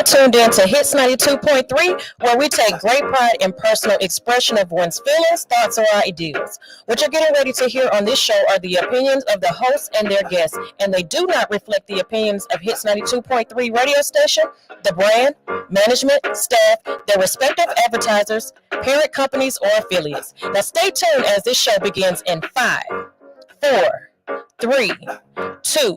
tuned in to Hits 92.3, where we take great pride in personal expression of one's feelings, thoughts, or ideals. What you're getting ready to hear on this show are the opinions of the hosts and their guests, and they do not reflect the opinions of Hits 92.3 radio station, the brand, management, staff, their respective advertisers, parent companies, or affiliates. Now stay tuned as this show begins in 5, 4, 3, 2,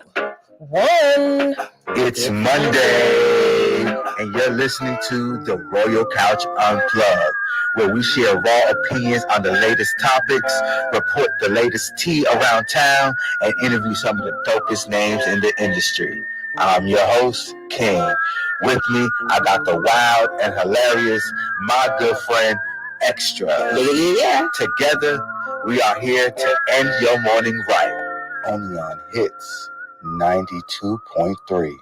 1. It's Monday, and you're listening to the Royal Couch Unplugged, where we share raw opinions on the latest topics, report the latest tea around town, and interview some of the dopest names in the industry. I'm your host, King. With me, I got the wild and hilarious, my good friend, Extra. Yeah. Together, we are here to end your morning right, only on Hits 92.3.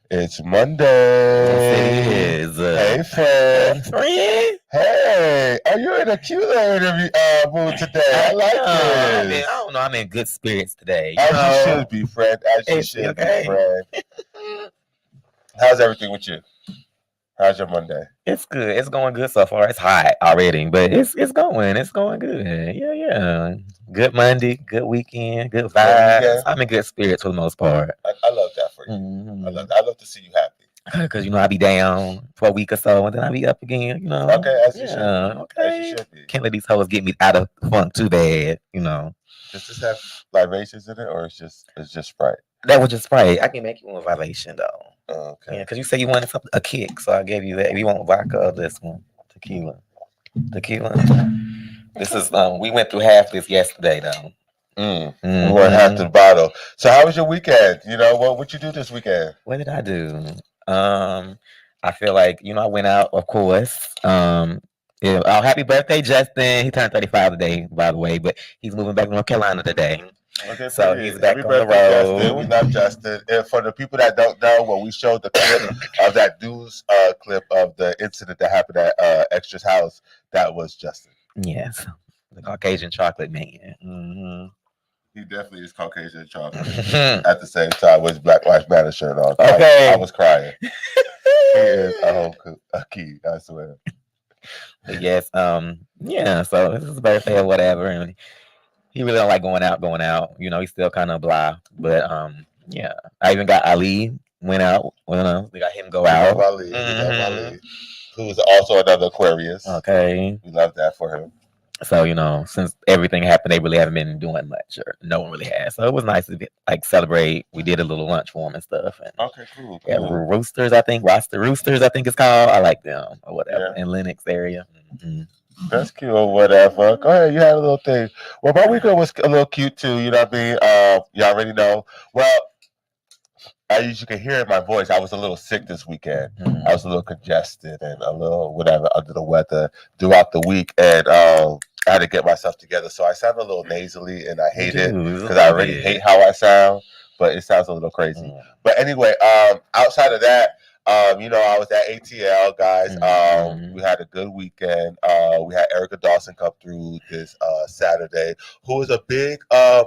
It's Monday. Yes, it is. Hey, friend. Friend? Hey, are you in a cute interview mood today? I like this. I don't know. I'm in good spirits today. As you should be, friend. As you should be, friend. How's everything with you? How's your Monday? It's good. It's going good so far. It's hot already, but it's going. It's going good. Yeah. Good Monday, good weekend, good vibes. I'm in good spirits for the most part. I love that for you. Mm-hmm. I love to see you happy. Because, I be down for a week or so, and then I be up again, Okay, as you should be. Okay. As you should be. Can't let these hoes get me out of funk too bad, Does this have libations in it, or it's just Sprite? That was just Sprite. I can make you one violation, though. Okay. Yeah, because you said you wanted a kick, so I gave you that. If you want vodka or this one, tequila. This is we went through half this yesterday, though. Mm-hmm. We went half the bottle. So how was your weekend? What you do this weekend? What did I do? I feel like I went out, of course. Happy birthday, Justin. He turned 35 today, by the way, but he's moving back to North Carolina today. Okay, so he's back on the road. Justin. We love Justin. And for the people that don't know, when we showed the clip of that news clip of the incident that happened at Extra's house, that was Justin. Yes, the Caucasian chocolate man. Mm-hmm. He definitely is Caucasian chocolate. At the same time, with his Black Lives Matter shirt on. Okay, I was crying. He is a key, I swear. But yes, yeah. So it's his birthday or whatever, and he really don't like going out. He's still kind of blah. But yeah. I even got Ali went out. We got him go out. We love Ali, who's also another Aquarius. Okay. We love that for him. So, since everything happened, they really haven't been doing much, or no one really has. So it was nice to celebrate. We did a little lunch for him and stuff. And okay, cool. Yeah, Roosters, I think Roosters, I think it's called. I like them or whatever in Lenox area. Mm-hmm. That's cute or whatever. Go ahead, you had a little thing. Well, my weekend was a little cute too. You know what I mean? You already know. Well, as you can hear in my voice, I was a little sick this weekend. Mm-hmm. I was a little congested and a little whatever under the weather throughout the week, and I had to get myself together. So I sound a little nasally, and I hate it because I already hate how I sound. But it sounds a little crazy. Mm-hmm. But anyway, outside of that. I was at ATL, guys. We had a good weekend. We had Erica Dawson come through this Saturday, who is a big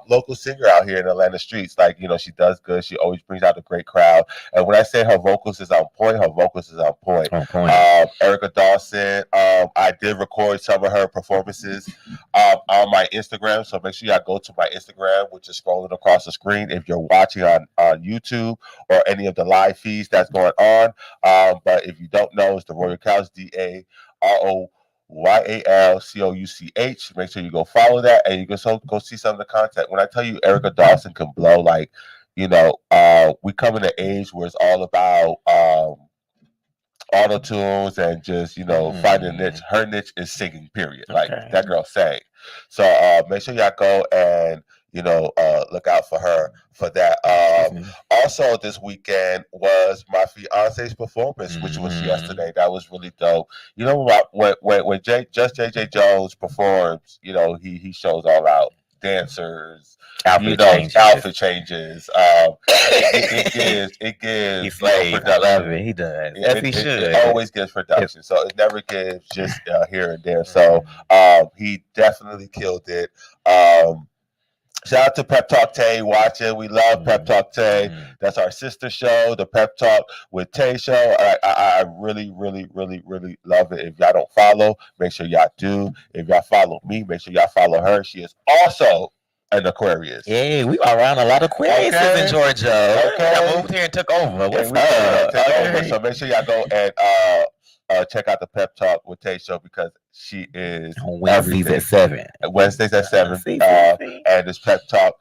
local singer out here in Atlanta streets. She does good. She always brings out a great crowd. And when I say her vocals is on point, her vocals is on point. Erica Dawson, I did record some of her performances on my Instagram. So make sure y'all go to my Instagram, which is scrolling across the screen if you're watching on YouTube or any of the live feeds that's going on. But if you don't know, it's the Royal Couch, DAROYALCOUCH. Make sure you go follow that, and you can go see some of the content. When I tell you Erica Dawson can blow, we come in an age where it's all about auto tunes and just finding a niche. Her niche is singing, period. Okay. That girl sang. So make sure y'all go and look out for her for that. Also this weekend was my fiance's performance, which was yesterday. That was really dope. When JJ Jones performs, he shows all out. Dancers, outfit changes. It gives production. I love it. He does. He should. It always gives production. So it never gives just here and there. So he definitely killed it. Shout out to Pep Talk Tay watching. We love Pep Talk Tay. That's our sister show, the Pep Talk with Tay show. I really, really, really, really love it. If y'all don't follow, make sure y'all do. If y'all follow me, make sure y'all follow her. She is also an Aquarius. Yeah, we are around a lot of Aquariuses in Georgia. I moved here and took over. What's up? Over. So make sure y'all go and check out the Pep Talk with Tay show because she is on Wednesdays at 7. Wednesdays at 7. And it's Pep Talk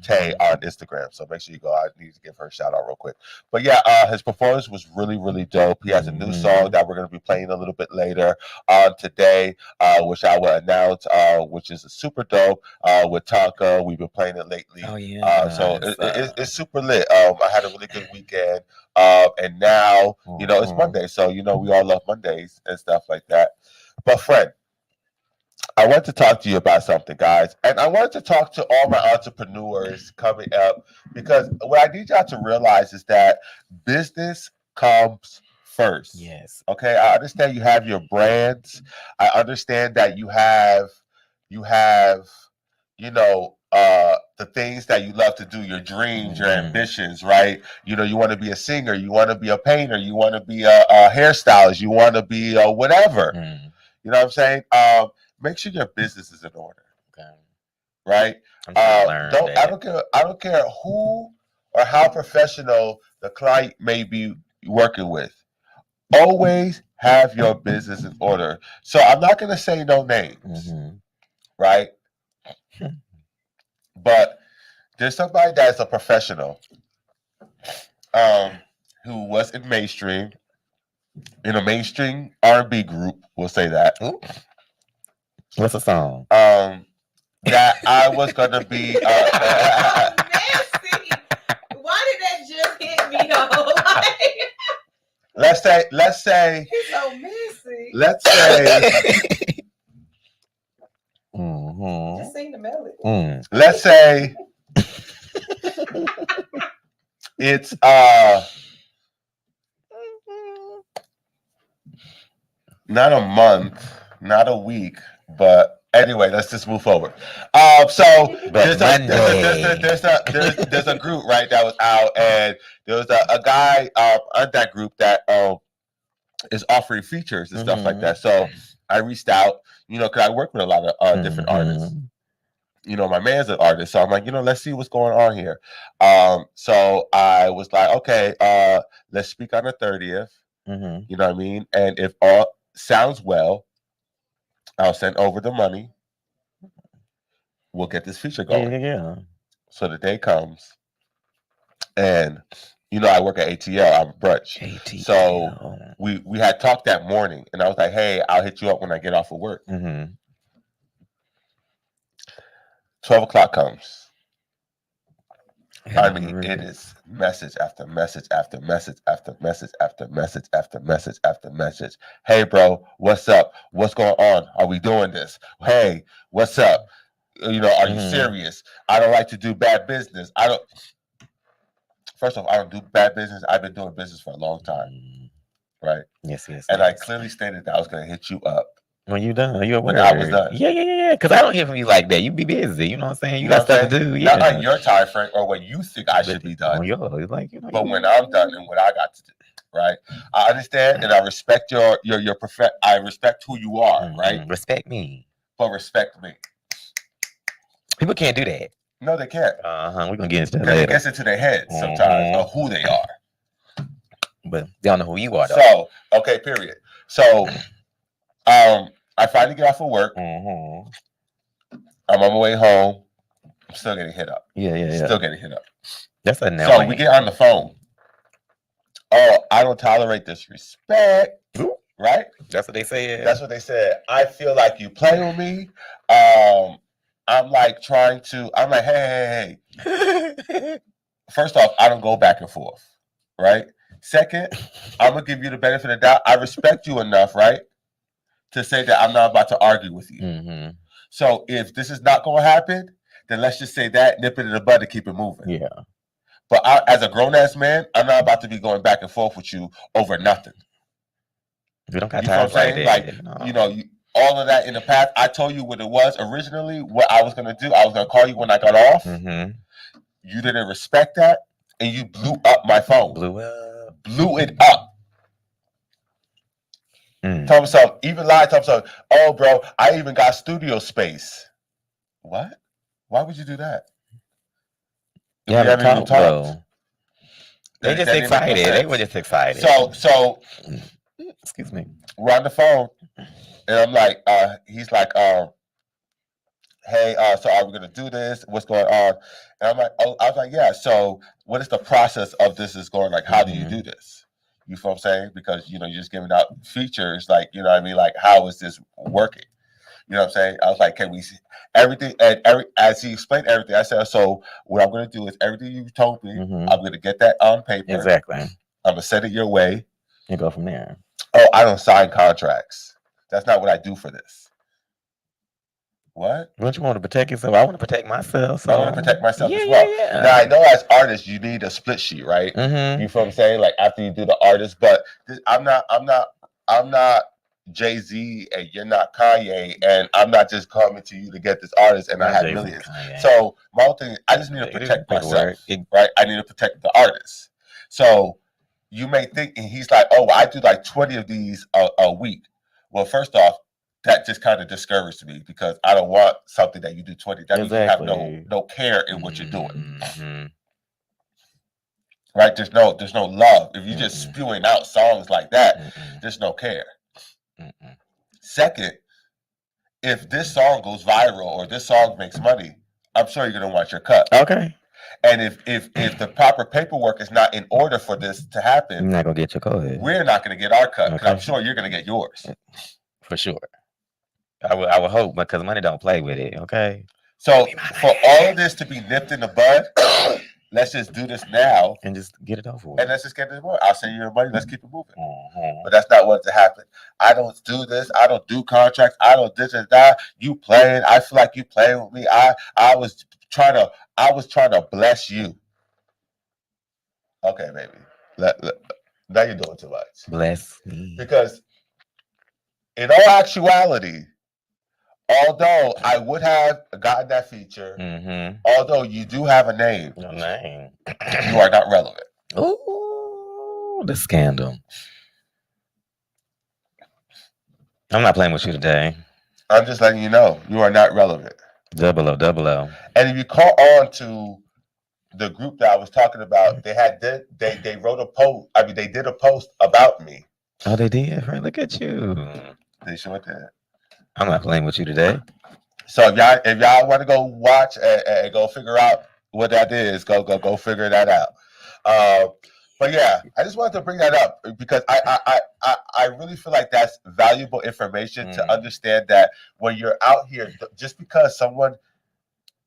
Tay on Instagram. So make sure you go. I need to give her a shout out real quick. But yeah, his performance was really, really dope. He has a new song that we're going to be playing a little bit later on today, which I will announce, which is super dope with Tonka. We've been playing it lately. Oh, yeah. So it's super lit. I had a really good weekend. And now, you know, it's Monday. So, you know, we all love Mondays and stuff like that. But friend, I want to talk to you about something, guys. And I want to talk to all my entrepreneurs coming up because what I need y'all to realize is that business comes first. Yes. Okay. I understand you have your brands. I understand that you have, you know, the things that you love to do, your dreams, your ambitions, right? You know, you want to be a singer, you want to be a painter, you want to be a hairstylist, you want to be whatever. You know what I'm saying? Make sure your business is in order. Okay. Right? I don't care who or how professional the client may be working with. Always have your business in order. So I'm not gonna say no names, right? But there's somebody that's a professional who was in a mainstream R&B group, we'll say that. What's the song? That I was gonna be Messy. Why did that just hit me though? Let's say He's so messy. Let's say Just sing the melody. Let's say it's not a month, not a week, but anyway, let's just move forward. So there's a group, right, that was out, and there was a guy on that group that is offering features and stuff like that. So I reached out, you know, because I work with a lot of different artists. You know, my man's an artist, so I'm like, you know, let's see what's going on here. So I was like, okay, let's speak on the 30th. You know what I mean? And if all sounds well, I'll send over the money. We'll get this feature going. Yeah. So the day comes, and you know I work at ATL. I'm brunch. ATL. So we had talked that morning, and I was like, hey, I'll hit you up when I get off of work. 12 o'clock comes. I mean, it is message after message after message after message after message after message after message. Hey, bro, what's up? What's going on? Are we doing this? Hey, what's up? You know, are you serious? I don't like to do bad business. First off, I don't do bad business. I've been doing business for a long time. Right? Yes. And I clearly stated that I was going to hit you up. When you done, you when I was done. Yeah. Because I don't hear from you like that. You be busy. You know what I'm saying? You got stuff to do. Not on your time frame or what you think I should be done. But when I'm done and what I got to do, right? I understand and I respect your I respect who you are, right? Respect me. But respect me. People can't do that. No, they can't. We're gonna get into that later. It gets into their heads sometimes of who they are. But they don't know who you are though. So, okay, period. So I finally get off of work. I'm on my way home. I'm still getting hit up. Yeah. Still getting hit up. That's annoying. So we get on the phone. Oh, I don't tolerate disrespect. Right? That's what they said. That's what they said. I feel like you play with me. I'm like, hey. First off, I don't go back and forth. Right? Second, I'm going to give you the benefit of the doubt. I respect you enough, right? To say that I'm not about to argue with you. So if this is not going to happen, then let's just say that, nip it in the bud and keep it moving. Yeah. But as a grown-ass man, I'm not about to be going back and forth with you over nothing. We don't got time for that. Like, you know, all of that in the past. I told you what it was originally. What I was gonna do, I was gonna call you when I got off. Mm-hmm. You didn't respect that, and you blew up my phone. Blew up. Blew it up. Mm. Tell me something. Even lied. Tell me something. Oh, bro, I even got studio space. What? Why would you do that? You haven't talked, though. They just didn't make no excited. They sense. were just excited. So excuse me. we're on the phone, and I'm like, he's like, hey, so are we gonna do this? What's going on? And I'm like, oh, I was like, yeah. So what is the process of this is going? Like, how do you do this? You feel what I'm saying? Because you're just giving out features, like, you know what I mean? Like, how is this working? You know what I'm saying? I was like, can we see everything? And as he explained everything, I said, so what I'm gonna do is everything you told me, I'm gonna get that on paper. Exactly. I'm gonna send it your way. And go from there. Oh, I don't sign contracts. That's not what I do for this. What? Don't you want to protect yourself? I want to protect myself. So I want to protect myself as well. Yeah. Now I know as artists you need a split sheet, right? Mm-hmm. You feel what I'm saying? Like after you do the artist, but I'm not Jay-Z and you're not Kanye, and I'm not just coming to you to get this artist and I have millions. So my whole thing, I just need to protect myself, right? I need to protect the artist. So you may think, and he's like, oh, I do like 20 of these a week. Well, first off, that just kind of discouraged me because I don't want something that you do 20. That means you have no care in what you're doing. Mm-hmm. Right? There's no love. If you're just spewing out songs like that, there's no care. Second, if this song goes viral or this song makes money, I'm sure you're gonna want your cut. Okay. And if the proper paperwork is not in order for this to happen, you're not gonna get your cut. We're not gonna get our cut because I'm sure you're gonna get yours. For sure. I would hope, because money don't play with it. Okay. So for all of this to be nipped in the bud, let's just do this now and just get it over with. And let's just get this more. I'll send you your money. Let's keep it moving. But that's not what to happen. I don't do this. I don't do contracts. I don't this and that. You playing? I feel like you playing with me. I was trying to bless you. Okay, baby. Now you're doing too much. Bless me. Because in all actuality, although I would have gotten that feature, although you do have a name, your name, you are not relevant. Ooh, the scandal. I'm not playing with you today. I'm just letting you know you are not relevant. 00. And if you call on to the group that I was talking about, they wrote a post. I mean, they did a post about me. Oh, they did. Right, look at you. They sure did. I'm not playing with you today. So if y'all want to go watch and go figure out what that is, go figure that out. But yeah, I just wanted to bring that up because I really feel like that's valuable information to understand that when you're out here, just because someone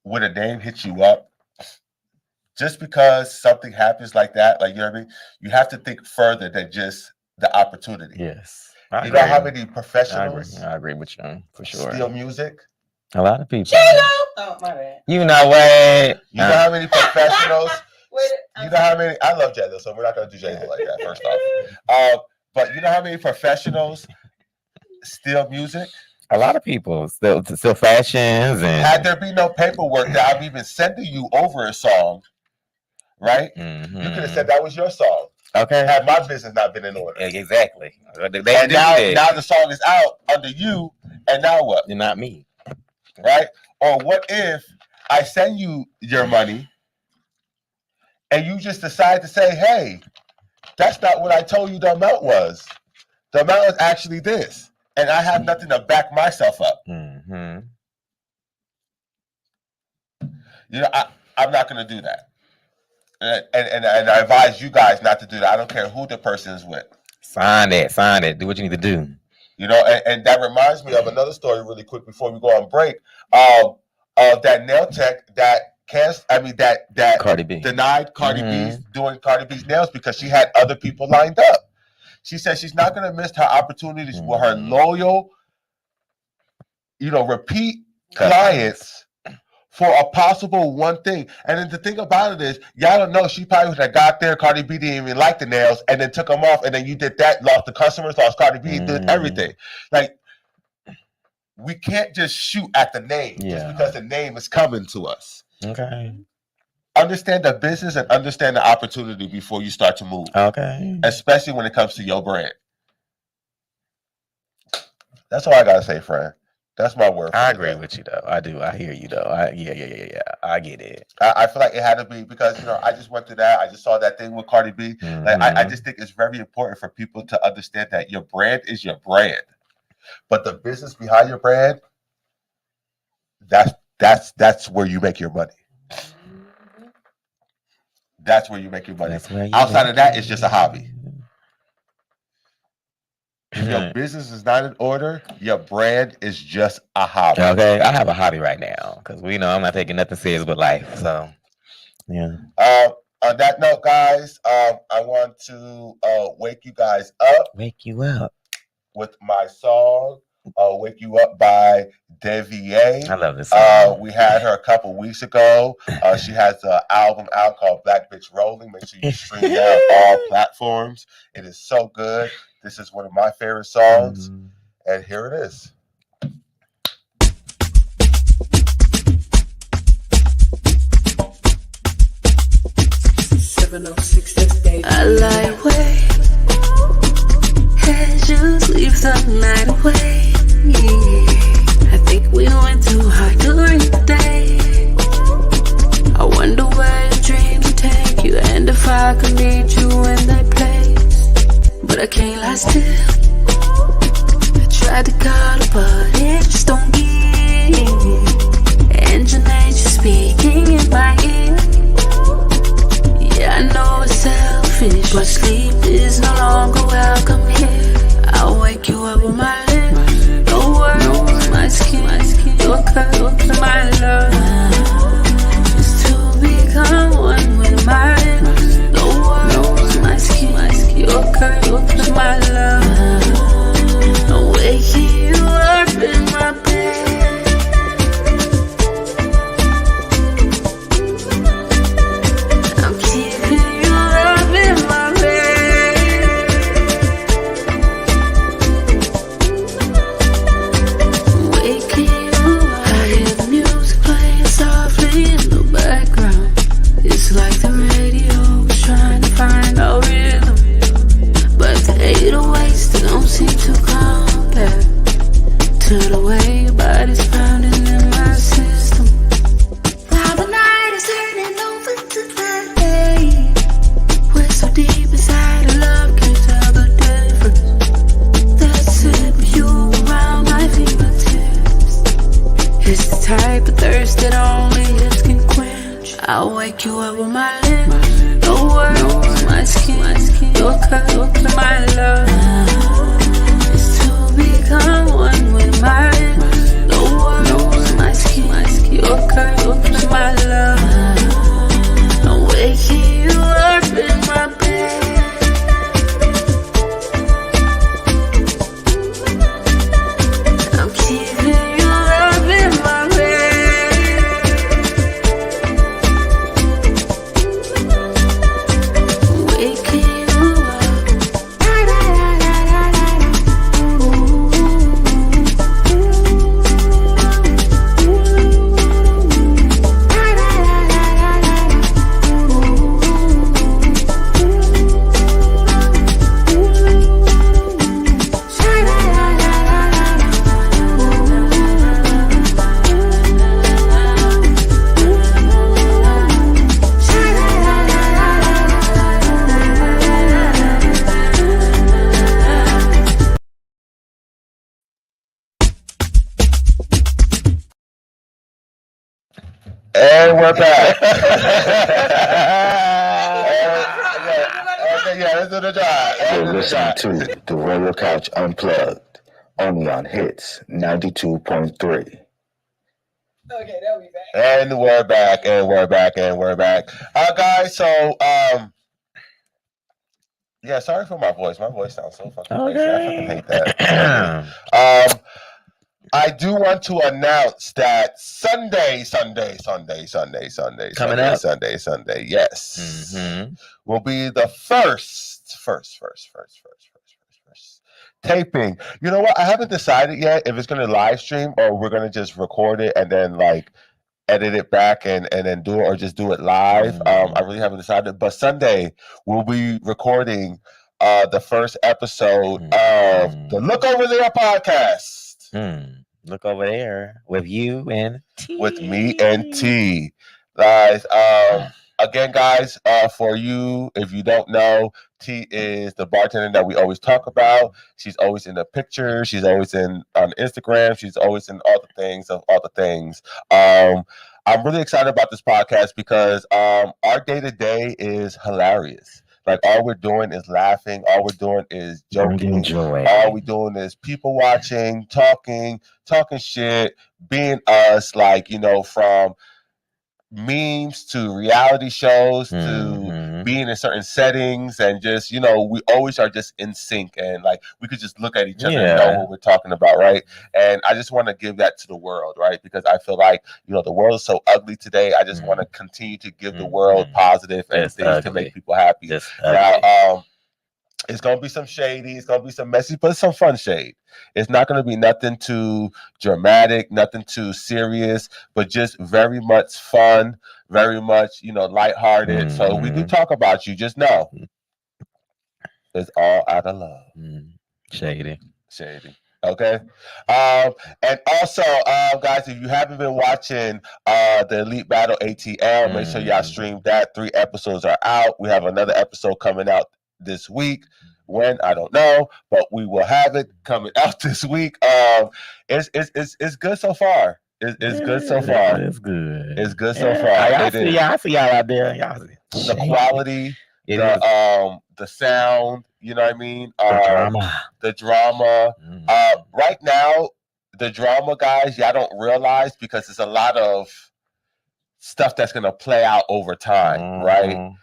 with a name hits you up, just because something happens like that, like, you know what I mean? You have to think further than just the opportunity. Yes. You know how many professionals? I agree with you for sure. Steal music. A lot of people. Oh, my bad. You know what? You know how many professionals? You know how many? I love J-Lo, so we're not gonna do J-Lo like that. First off, but you know how many professionals steal music? A lot of people still fashions, and had there be no paperwork that I'm even sending you over a song, right? You could have said that was your song. Okay. Had my business not been in order. Exactly. And now the song is out under you, and now what? You're not me. Right? Or what if I send you your money and you just decide to say, hey, that's not what I told you the amount was. The amount is actually this. And I have nothing to back myself up. You know, I'm not going to do that. And I advise you guys not to do that. I don't care who the person is with. Sign it. Do what you need to do. You know, and that reminds me of another story really quick before we go on break. Of that nail tech that Cardi B denied Cardi B's doing Cardi B's nails because she had other people lined up. She said she's not going to miss her opportunities with her loyal, repeat clients for a possible one thing. And then the thing about it is, y'all don't know, she probably would have got there, Cardi B didn't even like the nails, and then took them off, and then you did that, lost the customers, lost Cardi B, did everything. Like, we can't just shoot at the name just because the name is coming to us. Okay. Understand the business and understand the opportunity before you start to move. Okay. Especially when it comes to your brand. That's all I gotta say, friend. That's my word. I agree with you though. I do. I hear you though. Yeah. I get it. I feel like it had to be because I just went through that. I just saw that thing with Cardi B. Mm-hmm. Like I just think it's very important for people to understand that your brand is your brand, but the business behind your brand, that's where you make your money. That's where you make your money. Outside of that, it's just a hobby. If your business is not in order, your brand is just a hobby. Okay, I have a hobby right now because I'm not taking nothing serious but life. So, yeah. On that note, guys, I want to wake you guys up. Wake you up with my song. Wake You Up by Devier. I love this song. We had her a couple weeks ago. She has an album out called Black Bitch Rolling. Make sure you stream that on all platforms. It is so good. This is one of my favorite songs. And here it is. I lie awake as you sleep the night away. I think we went too hard during the day. I wonder where your dreams would take you, and if I could meet you in that place. But I can't lie still. I tried to call it, but it just don't give. And your nature speaking in my ear. Yeah, I know it's selfish, but sleep is no longer welcome here. I'll wake you up with my lips, no words, my skin, your curves, my love. Just to become one with my lips, no words, my skin, your curves, my love. I'll wake you up in my bed. It's like the radio was trying to find our rhythm, but the 808s, they don't seem to compare to the way your body's pounding in my system. Now the night is turning over to the day. We're so deep inside our love, can't tell the difference. That's it, with you around my fingertips. It's the type of thirst that only hips can quench. I'll wake you up with my lips, no words, my skin, your curves, my love. It's to become one with my lips, no words, my skin, your curves, my love. I'll wake you up in my bed. I'm keeping you up in my bed. And we're back. Let's do the drive. You're listening to the Royal Couch Unplugged, only on Hits 92.3. Okay, that'll be back. And we're back, and we're back, and we're back. Guys, so, yeah, sorry for my voice. My voice sounds so fucking crazy. I fucking hate that. I do want to announce that Sunday, Coming up. Sunday, yes, will be the first taping. You know what? I haven't decided yet if it's going to live stream or we're going to just record it and then like edit it back and then do it or just do it live. I really haven't decided. But Sunday we'll be recording the first episode of the Look Over There podcast. Look over there with you and T. With me and T. Guys, again, guys, for you, if you don't know, T is the bartender that we always talk about. She's always in the pictures. She's always on Instagram. She's always in all the things of all the things. I'm really excited about this podcast because our day-to-day is hilarious. Like all we're doing is laughing. All we're doing is joking. All we're doing is people watching, talking shit, being us. Like, you know, from memes to reality shows to being in certain settings, and just, you know, we always are just in sync, and like we could just look at each other and know what we're talking about, right? And I just want to give that to the world, right? Because I feel like, you know, the world is so ugly today. I just want to continue to give the world positive and things to make people happy. Now, it's going to be some shady, it's going to be some messy, but it's some fun shade. It's not going to be nothing too dramatic, nothing too serious, but just very much fun, very much, you know, lighthearted. So we do talk about you, just know it's all out of love. Shady. Okay. And also, guys, if you haven't been watching the Elite Battle ATL, make sure y'all stream that. 3 episodes are out. We have another episode coming out this week. When, I don't know, but we will have it coming out this week. It's good so far. It's good so far. It's good. It's good so far. I see y'all out there. Y'all see. The quality, the sound, you know what I mean? The drama. Right now, the drama, guys, y'all don't realize because there's a lot of stuff that's going to play out over time, right?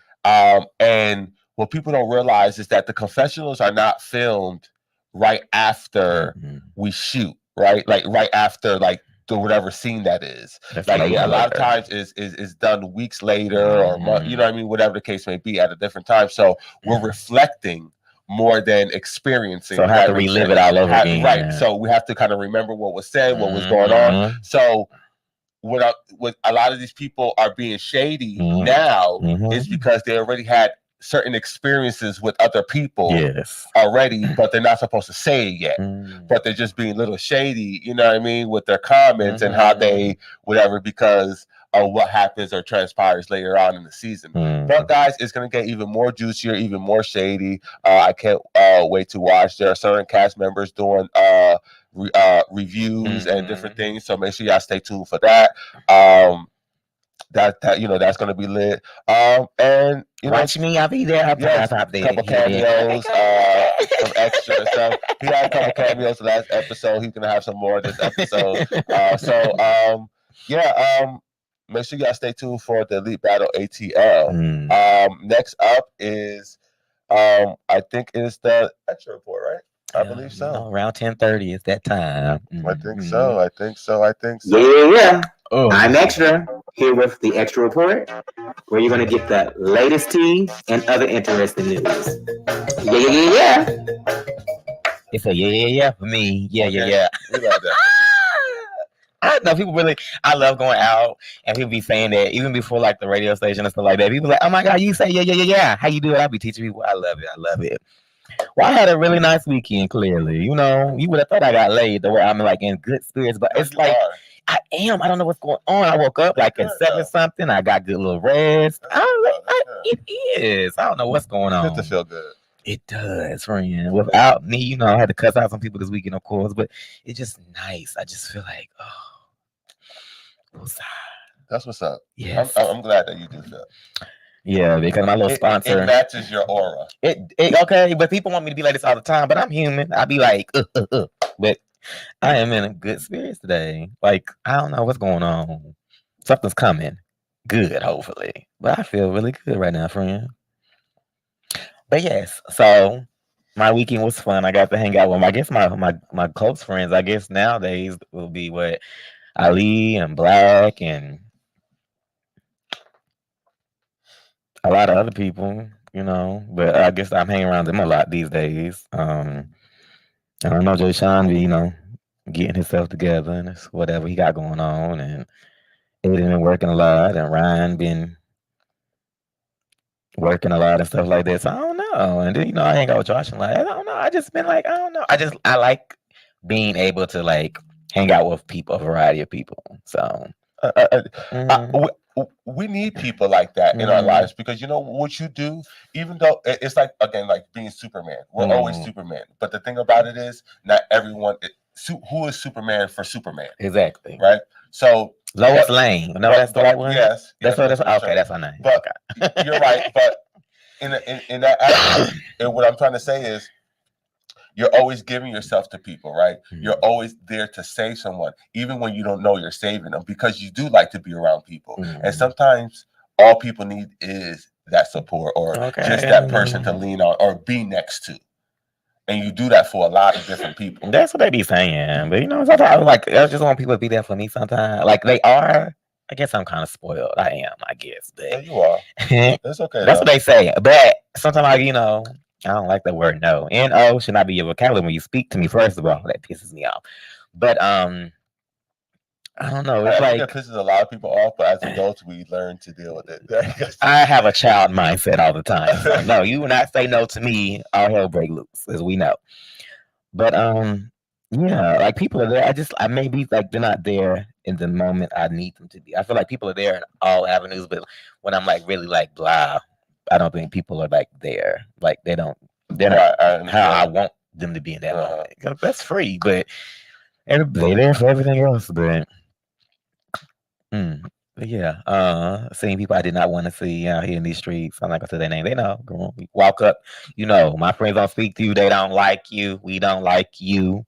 And what people don't realize is that the confessionals are not filmed right after we shoot, right? Like right after, like, the whatever scene that is. Like a lot of times is done weeks later or you know what I mean, whatever the case may be at a different time. So we're reflecting more than experiencing. So I have to relive it all over again. Right. So we have to kind of remember what was said, what was going on. So what a lot of these people are being shady now is because they already had certain experiences with other people already, but they're not supposed to say it yet. But they're just being a little shady, you know what I mean, with their comments and how they whatever, because of what happens or transpires later on in the season. But guys, it's gonna get even more juicier, even more shady. I can't wait to watch. There are certain cast members doing reviews and different things, so make sure y'all stay tuned for that. That you know, that's gonna be lit. And you watch me, I'll be there. Yes, a couple cameos, some extra stuff. He had a couple cameos last episode. He's gonna have some more this episode. Make sure y'all stay tuned for the Elite Battle ATL. Next up is I think it's the extra report, right? I believe so. No, around 10:30 is that time. I think so. Yeah. I'm Extra, here with the Extra Report, where you're going to get the latest tea and other interesting news. Yeah. It's a yeah for me. Yeah. We love that. I know people really. I love going out, and people be saying that even before like the radio station and stuff like that. People like, oh my god, you say yeah. How you do it? I be teaching people. I love it. Well, I had a really nice weekend. Clearly, you know, you would have thought I got laid the way I'm like in good spirits, but it's like I am. I don't know what's going on. I woke up like at 7 something. I got good little rest. It is. I don't know what's going on. Good to feel good. It does, friend. Without me, you know, I had to cuss out some people this weekend, of course, but it's just nice. I just feel like, that's what's up. Yes. I'm glad that you do feel. Yeah, because my little sponsor. It matches your aura. Okay, but people want me to be like this all the time, but I'm human. I be like, but I am in a good spirits today. Like, I don't know what's going on. Something's coming. Good, hopefully. But I feel really good right now, friend. But yes, so my weekend was fun. I got to hang out with I guess my close friends. I guess nowadays will be what Ali and Black and a lot of other people, you know. But I guess I'm hanging around them a lot these days. I don't know, Jay Sean be, getting himself together and it's whatever he got going on, and Aiden been working a lot, and Ryan been working a lot and stuff like that. So I don't know. And then I hang out with Josh and like I don't know. I just been like I don't know. I like being able to like hang out with people, a variety of people. So we need people like that in our lives because what you do, even though it's like again like being Superman. We're always Superman, but the thing about it is not everyone. Who is Superman for Superman? Exactly. Right. So Lois Lane. No, that's the right one. Yes. That's okay. That's our name. But you're right. But in that aspect, and what I'm trying to say is, you're always giving yourself to people, right? You're always there to save someone, even when you don't know you're saving them, because you do like to be around people. And sometimes all people need is that support or just that person to lean on or be next to. And you do that for a lot of different people. That's what they be saying. But sometimes I just want people to be there for me sometimes. Like they are. I guess I'm kind of spoiled. I am, I guess. But yeah, you are. It's okay. That's what they say. But sometimes I don't like the word no. N-O should not be your vocabulary when you speak to me, first of all. That pisses me off. But I don't know. It's I think it pisses a lot of people off, but as adults, we learn to deal with it. I have a child mindset all the time. So no, you will not say no to me. All hell break loose, as we know. But yeah, like people are there. I maybe like they're not there in the moment I need them to be. I feel like people are there in all avenues, but when I'm like really like blah, I don't think people are like there. Like they're not how I want them to be in that moment. That's free, but they're there for everything else. But yeah, seeing people I did not want to see out here in these streets. I'm not gonna say their name. They know. We walk up, my friends don't speak to you. They don't like you. We don't like you.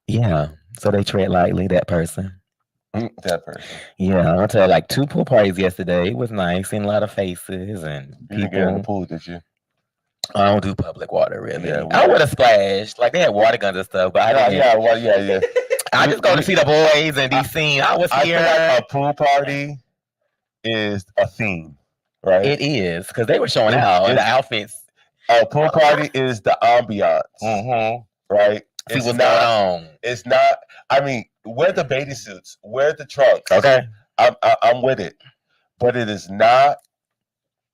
Yeah, so they tread lightly. That person. That person. Yeah, I'll tell like 2 pool parties yesterday. It was nice, seeing a lot of faces and people. You didn't get in the pool, did you? I don't do public water really. Yeah, I would have splashed. Like they had water guns and stuff, but I didn't. Yeah. I just go to see the boys and be seen. I feel like a pool party is a theme, right? It is because they were showing out the outfits. A pool party is the ambiance, right? See what's going on. It's not. I mean, wear the bathing suits, wear the trunks. Okay, I'm with it, but it is not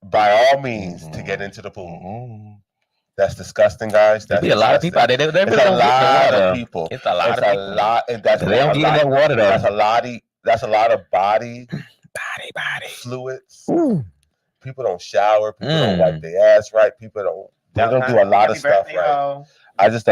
by all means to get into the pool. That's disgusting, guys. That's a lot of people out there. They really it's a lot of people. It's a lot of people. And that's they don't get in that water though. That's a lot of body fluids. Ooh. People don't shower. People don't wipe their ass right. People don't. They don't do a lot of stuff right. I just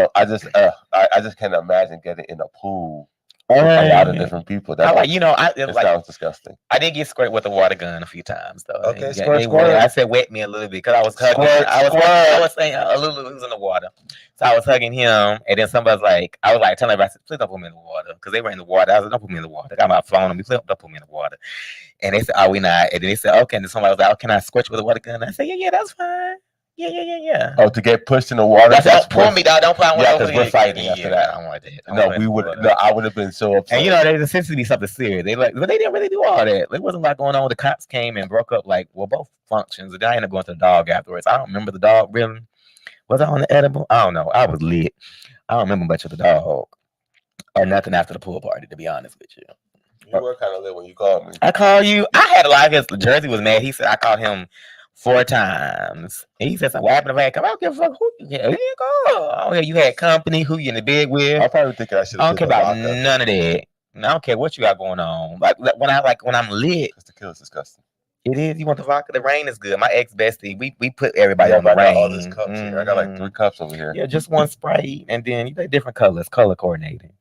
can't imagine getting in a pool. A lot of different people. That's it sounds disgusting. I did get squirt with a water gun a few times though. Okay, squirt. I said wet me a little bit because I was hugging. I was saying a little who's in the water, so I was hugging him, and then somebody was like, I was like telling everybody, please don't put me in the water because they were in the water. I was like, don't put me in the water. I got my phone on me. Please don't put me in the water. And they said, oh, we not. And then they said, okay. And then somebody was like, oh, can I squirt you with a water gun? I said, yeah, that's fine. Yeah. Oh, to get pushed in the water. Don't pull me down. Don't put me. Yeah, because we're fighting after that. I don't want that. No, we would. No, I would have been so upset. And there seems to be something serious. But they didn't really do all that. There wasn't a lot going on. The cops came and broke up both functions. And I ended up going to the dog afterwards. I don't remember the dog really. Was I on the edible? I don't know. I was lit. I don't remember much of the dog or nothing after the pool party. To be honest with you. You were kind of lit when you called me. I called you. I had a lot because Jersey was mad. He said I called him 4 times. And he said, what happened if I had come? I don't give a fuck who you had. Oh, yeah, you had company, who you in the bed with. I probably think I should have. I don't care about none of that. I don't care what you got going on. When I'm lit. Because tequila is disgusting. It is. You want the vodka? The rain is good. My ex bestie, we put everybody on the rain. I got all these cups here. I got like 3 cups over here. Yeah, just one Sprite, and then you got different colors, color coordinating.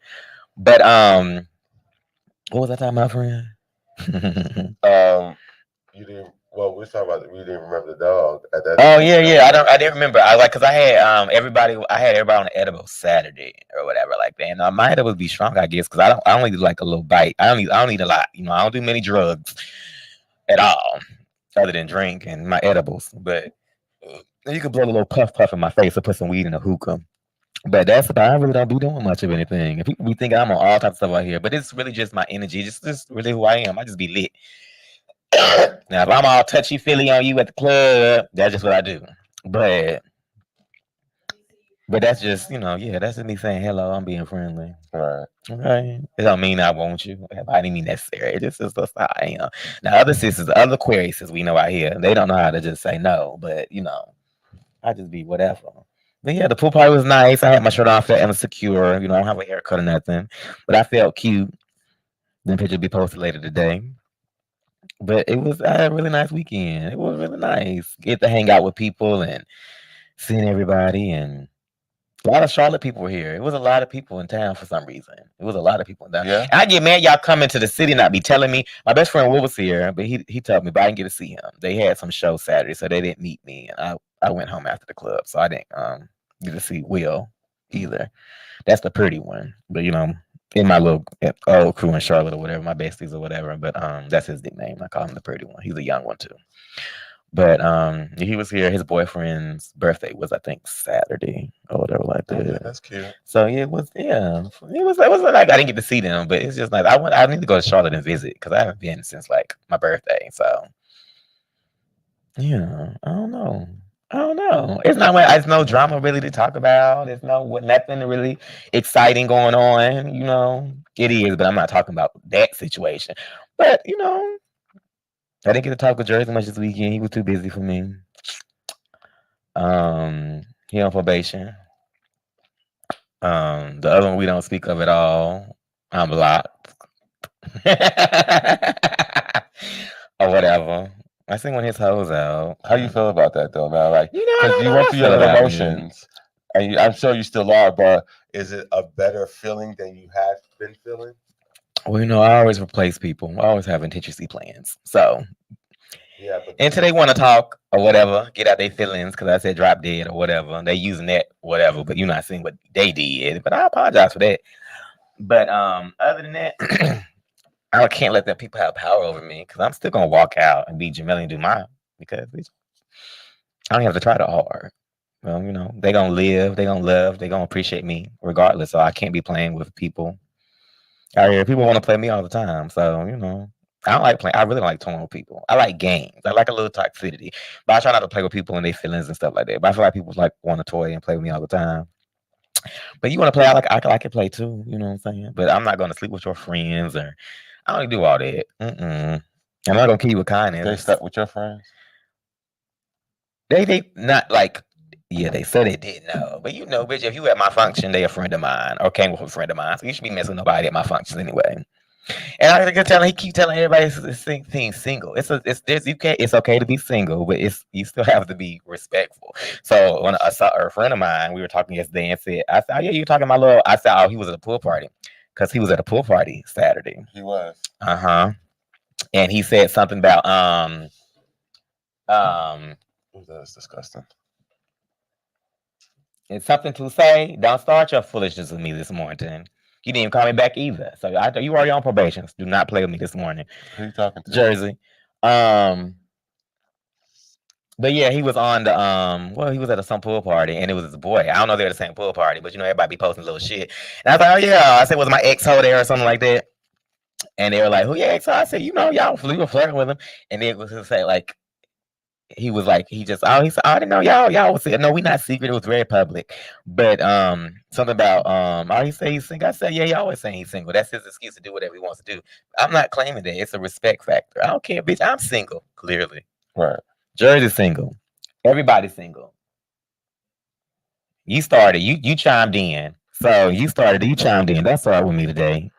But what was I talking about, friend? You didn't. Well, we were talking about we didn't remember the dog at that. Oh yeah. I didn't remember. Because I had everybody on the edible Saturday or whatever like that. And my edibles be strong, I guess, because I only do like a little bite. I don't need a lot. I don't do many drugs at all, other than drink and my edibles. But you could blow a little puff in my face or put some weed in a hookah. But that's about. I really don't be doing much of anything. And people be thinking I'm on all types of stuff out here, but it's really just my energy. Just really who I am. I just be lit. Now, if I'm all touchy feely on you at the club, that's just what I do. But But that's just, yeah, that's just me saying hello. I'm being friendly. Right. Okay. It don't mean I want you. I didn't mean necessary. It just is just how I am. Now, other sisters, other Aquarius we know out here, they don't know how to just say no. But, I just be whatever. But yeah, the pool party was nice. I had my shirt off and secure. I don't have a haircut or nothing. But I felt cute. The picture will be posted later today. But I had a really nice weekend. It was really nice. Get to hang out with people and seeing everybody, and a lot of Charlotte people were here. It was a lot of people in town for some reason. It was a lot of people in town. Yeah. And I get mad y'all coming to the city and not be telling me. My best friend Will was here, but he told me, but I didn't get to see him. They had some show Saturday, so they didn't meet me. And I went home after the club, so I didn't get to see Will either. That's the pretty one. But in my little old crew in Charlotte or whatever, my besties or whatever. But that's his nickname. I call him the pretty one. He's a young one too. But he was here. His boyfriend's birthday was, I think, Saturday or whatever like that. Yeah, that's cute. So it was like I didn't get to see them, but it's just like I need to go to Charlotte and visit because I haven't been since like my birthday. So yeah, I don't know. It's not it's no drama really to talk about. There's nothing really exciting going on. It is, but I'm not talking about that situation. But I didn't get to talk with Jersey much this weekend. He was too busy for me. He on probation. The other one we don't speak of at all. I'm blocked. Or whatever. I seen one of his hoes out. How you feel about that though, man? Like, because you went through feel your about emotions, and I'm sure you still are. But is it a better feeling than you have been feeling? Well, I always replace people. I always have contingency plans. So, yeah. Until they want to talk or whatever, get out their feelings because I said drop dead or whatever. They using that whatever, but you're not seeing what they did. But I apologize for that. But other than that, I can't let that people have power over me because I'm still gonna walk out and be Jamel and do mine because I don't have to try that hard. Well, they gonna live, they gonna love, they gonna appreciate me regardless. So I can't be playing with people. Out here, people want to play me all the time. So I don't like playing. I really don't like toying with people. I like games. I like a little toxicity, but I try not to play with people and their feelings and stuff like that. But I feel like people want to toy and play with me all the time. But you want to play? I can play too. You know what I'm saying? But I'm not gonna sleep with your friends or. I don't do all that. I'm not gonna kill you with kindness. They stuck with your friends? They not like, yeah, they said they didn't know. But bitch, if you at my function, they a friend of mine or came with a friend of mine. So you should be messing with nobody at my functions anyway. And I he keep telling everybody he's single. It's okay to be single, but you still have to be respectful. So when I saw a friend of mine, we were talking yesterday and I said, oh, yeah, you talking about I said, oh, he was at a pool party. Because he was at a pool party Saturday. He was. And he said something about that's disgusting. It's something to say. Don't start your foolishness with me this morning. You didn't even call me back either. So you already on probation. Do not play with me this morning. Who you talking to? Jersey. But yeah, he was on the he was at some pool party and it was his boy. I don't know if they're the same pool party, but everybody be posting little shit. And I was like, oh yeah, I said, was my ex-ho there or something like that? And they were like, who your ex-ho? I said, y'all were flirting with him. And they was to say like, he was like, he said, I didn't know y'all was no, we not secret. It was very public. But something about he say he's single. I said, yeah, he always saying he's single. That's his excuse to do whatever he wants to do. I'm not claiming that. It's a respect factor. I don't care, bitch. I'm single, clearly. Right. Jersey's single. Everybody's single. You started. You chimed in. So you chimed in. That's all with me today.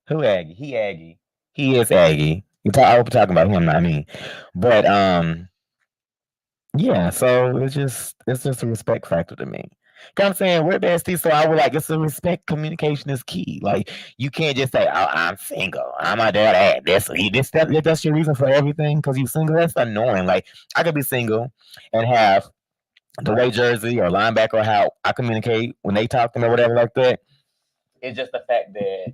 Who Aggie? He Aggie. He is Aggie. I hope we're talking about him, not me. But yeah, so it's just a respect factor to me. I'm saying we're besties, so I would like it's a respect. Communication is key. Like you can't just say, "Oh, I'm single. I'm my dad." That's your reason for everything because you single. That's annoying. Like I could be single and have the way Jersey or linebacker or how I communicate when they talk to me or whatever like that. It's just the fact that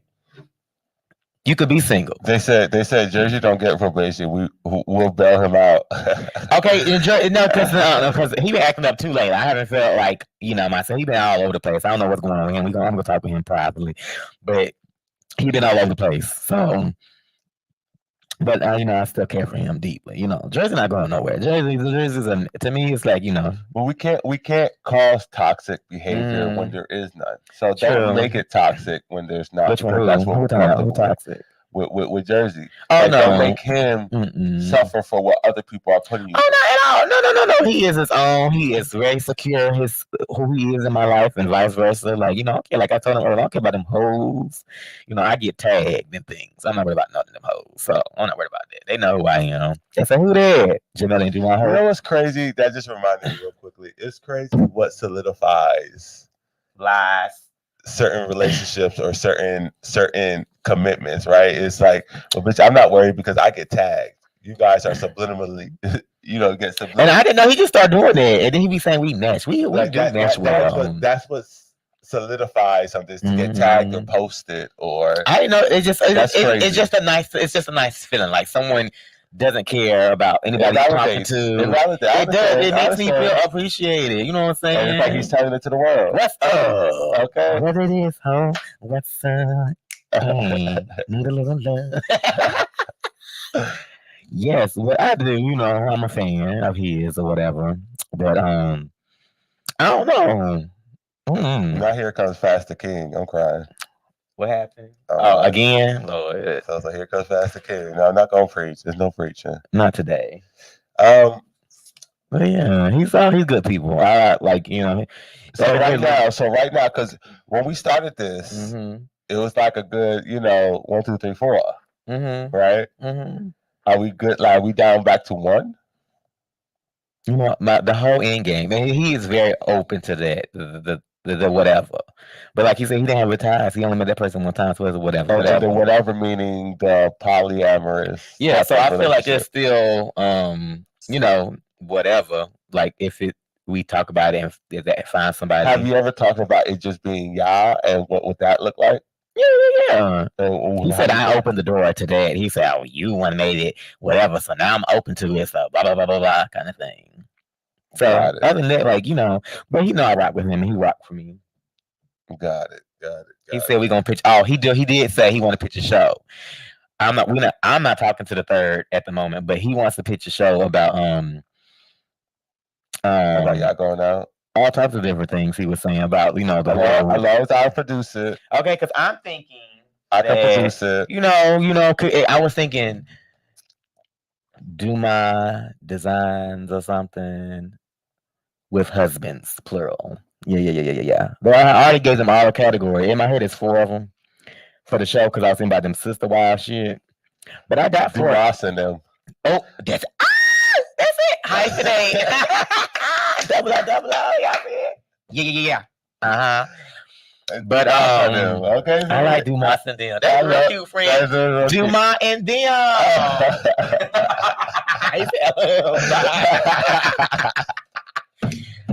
you could be single. They said Jersey don't get probation. We'll bail him out. Okay, because he been acting up too late. I haven't felt like myself. He been all over the place. I don't know what's going on with him. I'm gonna talk to him privately, but he been all over the place. So But I still care for him deeply. Jersey not going nowhere. Jersey's to me, it's like But we can't cause toxic behavior when there is none. So don't True. make it toxic when there's not. Which one? Because that's what Who we're talking about? Who comfortable toxic? with Jersey. Oh no! Don't make him suffer for what other people are putting you. Oh no! No! He is his own. He is very secure. Who he is in my life, and vice versa. Like okay, like I told him earlier, I don't care about them hoes. I get tagged and things. I'm not worried about nothing them hoes. So I'm not worried about that. They know who I am. They say who that? Jamel and Jamal. You know what's crazy? That just reminded me real quickly. It's crazy what solidifies lies. Certain relationships or certain commitments, right? It's like, well, bitch, I'm not worried because I get tagged. You guys are subliminally, get subliminally. And I didn't know he just started doing that. And then he be saying we match. We like do match well. That's what solidifies something to get tagged or posted or. I didn't know. It's just a nice feeling. Like someone doesn't care about anybody talking to. It does. It makes me feel appreciated. You know what I'm saying? And it's like he's telling it to the world. What's up? Okay. What it is, huh? What's up? Hey, need a little love. Yes, what I do, I'm a fan of his or whatever. But I don't know. Now here comes Fast the King. I'm crying. What happened? Again? Lord. So here comes Fast the King. No, I'm not gonna preach. There's no preaching. Not today. But yeah, he's good people. I like, So right now, because when we started this, it was like a good, 1, 2, 3, 4. Right? Are we good? Like, are we down back to 1? The whole end game, and he is very open to that. The whatever, but like he said, he didn't have ties. He only met that person one time, so it's whatever. The whatever meaning the polyamorous. Yeah, so I feel like it's still, whatever. Like if we talk about it and if that find somebody. Have you ever talked about it just being y'all and what would that look like? Yeah. He said I opened the door to that. He said, "Oh, you one made it, whatever." So now I'm open to it. So blah blah blah blah blah kind of thing. So other than that, like but I rock with him and he rocked for me. Got it. He said we're gonna pitch. Oh, he did say he want to pitch a show. I'm not talking to the third at the moment, but he wants to pitch a show about about y'all going out. All types of different things he was saying about the whole. As long as I produce it. Okay, because I'm thinking I can produce it. I was thinking do my designs or something with husbands, plural. Yeah. But I already gave them all a category. In my head, it's 4 of them for the show because I was thinking about them sister wives shit. But I got 4. Ross and them. Oh, that's it. Hyphenate. double O. Yeah. But okay. I like Dumas and them. That's real cute, friend. Dumas and them.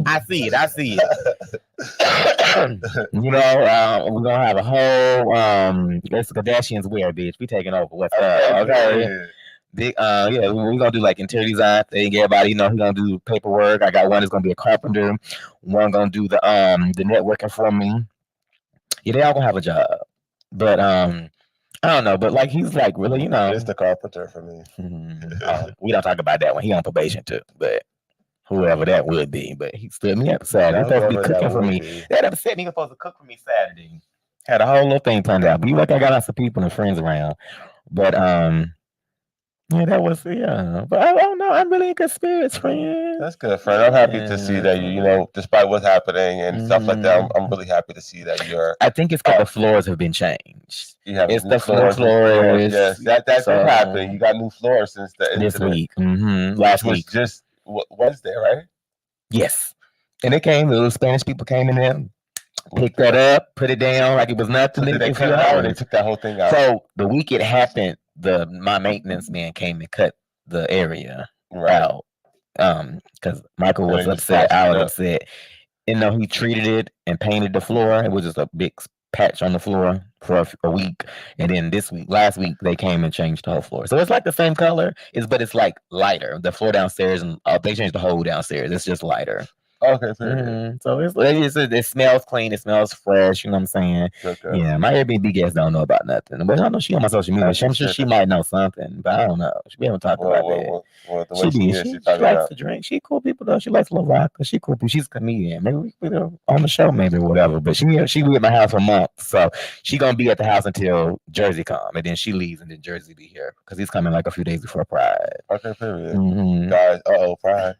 I see it. We're gonna have a whole it's Kardashians wear, bitch. We taking over. What's up? Okay. Big we're gonna do like interior design thing. Everybody, he's gonna do paperwork. I got one that's gonna be a carpenter, one gonna do the networking for me. Yeah, they all gonna have a job. But I don't know, but like he's like really, it's the carpenter for me. We don't talk about that one. He on probation too, but whoever that would be, but he stood me up Saturday. He's supposed to be cooking for me. That upset me. He was supposed to cook for me Saturday. Had a whole little thing planned out. But you like I got lots of people and friends around. But that was But I don't know. I'm really in good spirits, friend. That's good, friend. I'm happy to see that you, despite what's happening and stuff like that. I'm really happy to see that you're. I think it's because the floors have been changed. It's the floors. Yes, that did happen. You got new floors since this week. Last week. Just Wednesday, right? Yes. And it came. The little Spanish people came in there, picked that up, put it down like it was nothing. They took that whole thing out. So the week it happened, my maintenance man came and cut the area out. Because Michael was upset. I was upset. And he treated it and painted the floor. It was just a big patch on the floor for a week, and then last week they came and changed the whole floor. So it's like the same color, but it's like lighter. The floor downstairs and they changed the whole downstairs. It's just lighter. Okay, period. So it smells clean. It smells fresh. You know what I'm saying? Okay. Yeah, my Airbnb guests don't know about nothing, but I know she on my social media. I'm sure she might know something, but I don't know. We haven't talked about that. Well, the way she is, She likes to drink. She cool people though. She likes a little rock. She cool people. She's a comedian. Maybe we put her on the show, maybe or whatever. But she be at my house for a month, so she gonna be at the house until Jersey come, and then she leaves, and then Jersey be here because he's coming like a few days before Pride. Okay, period. Guys, Pride.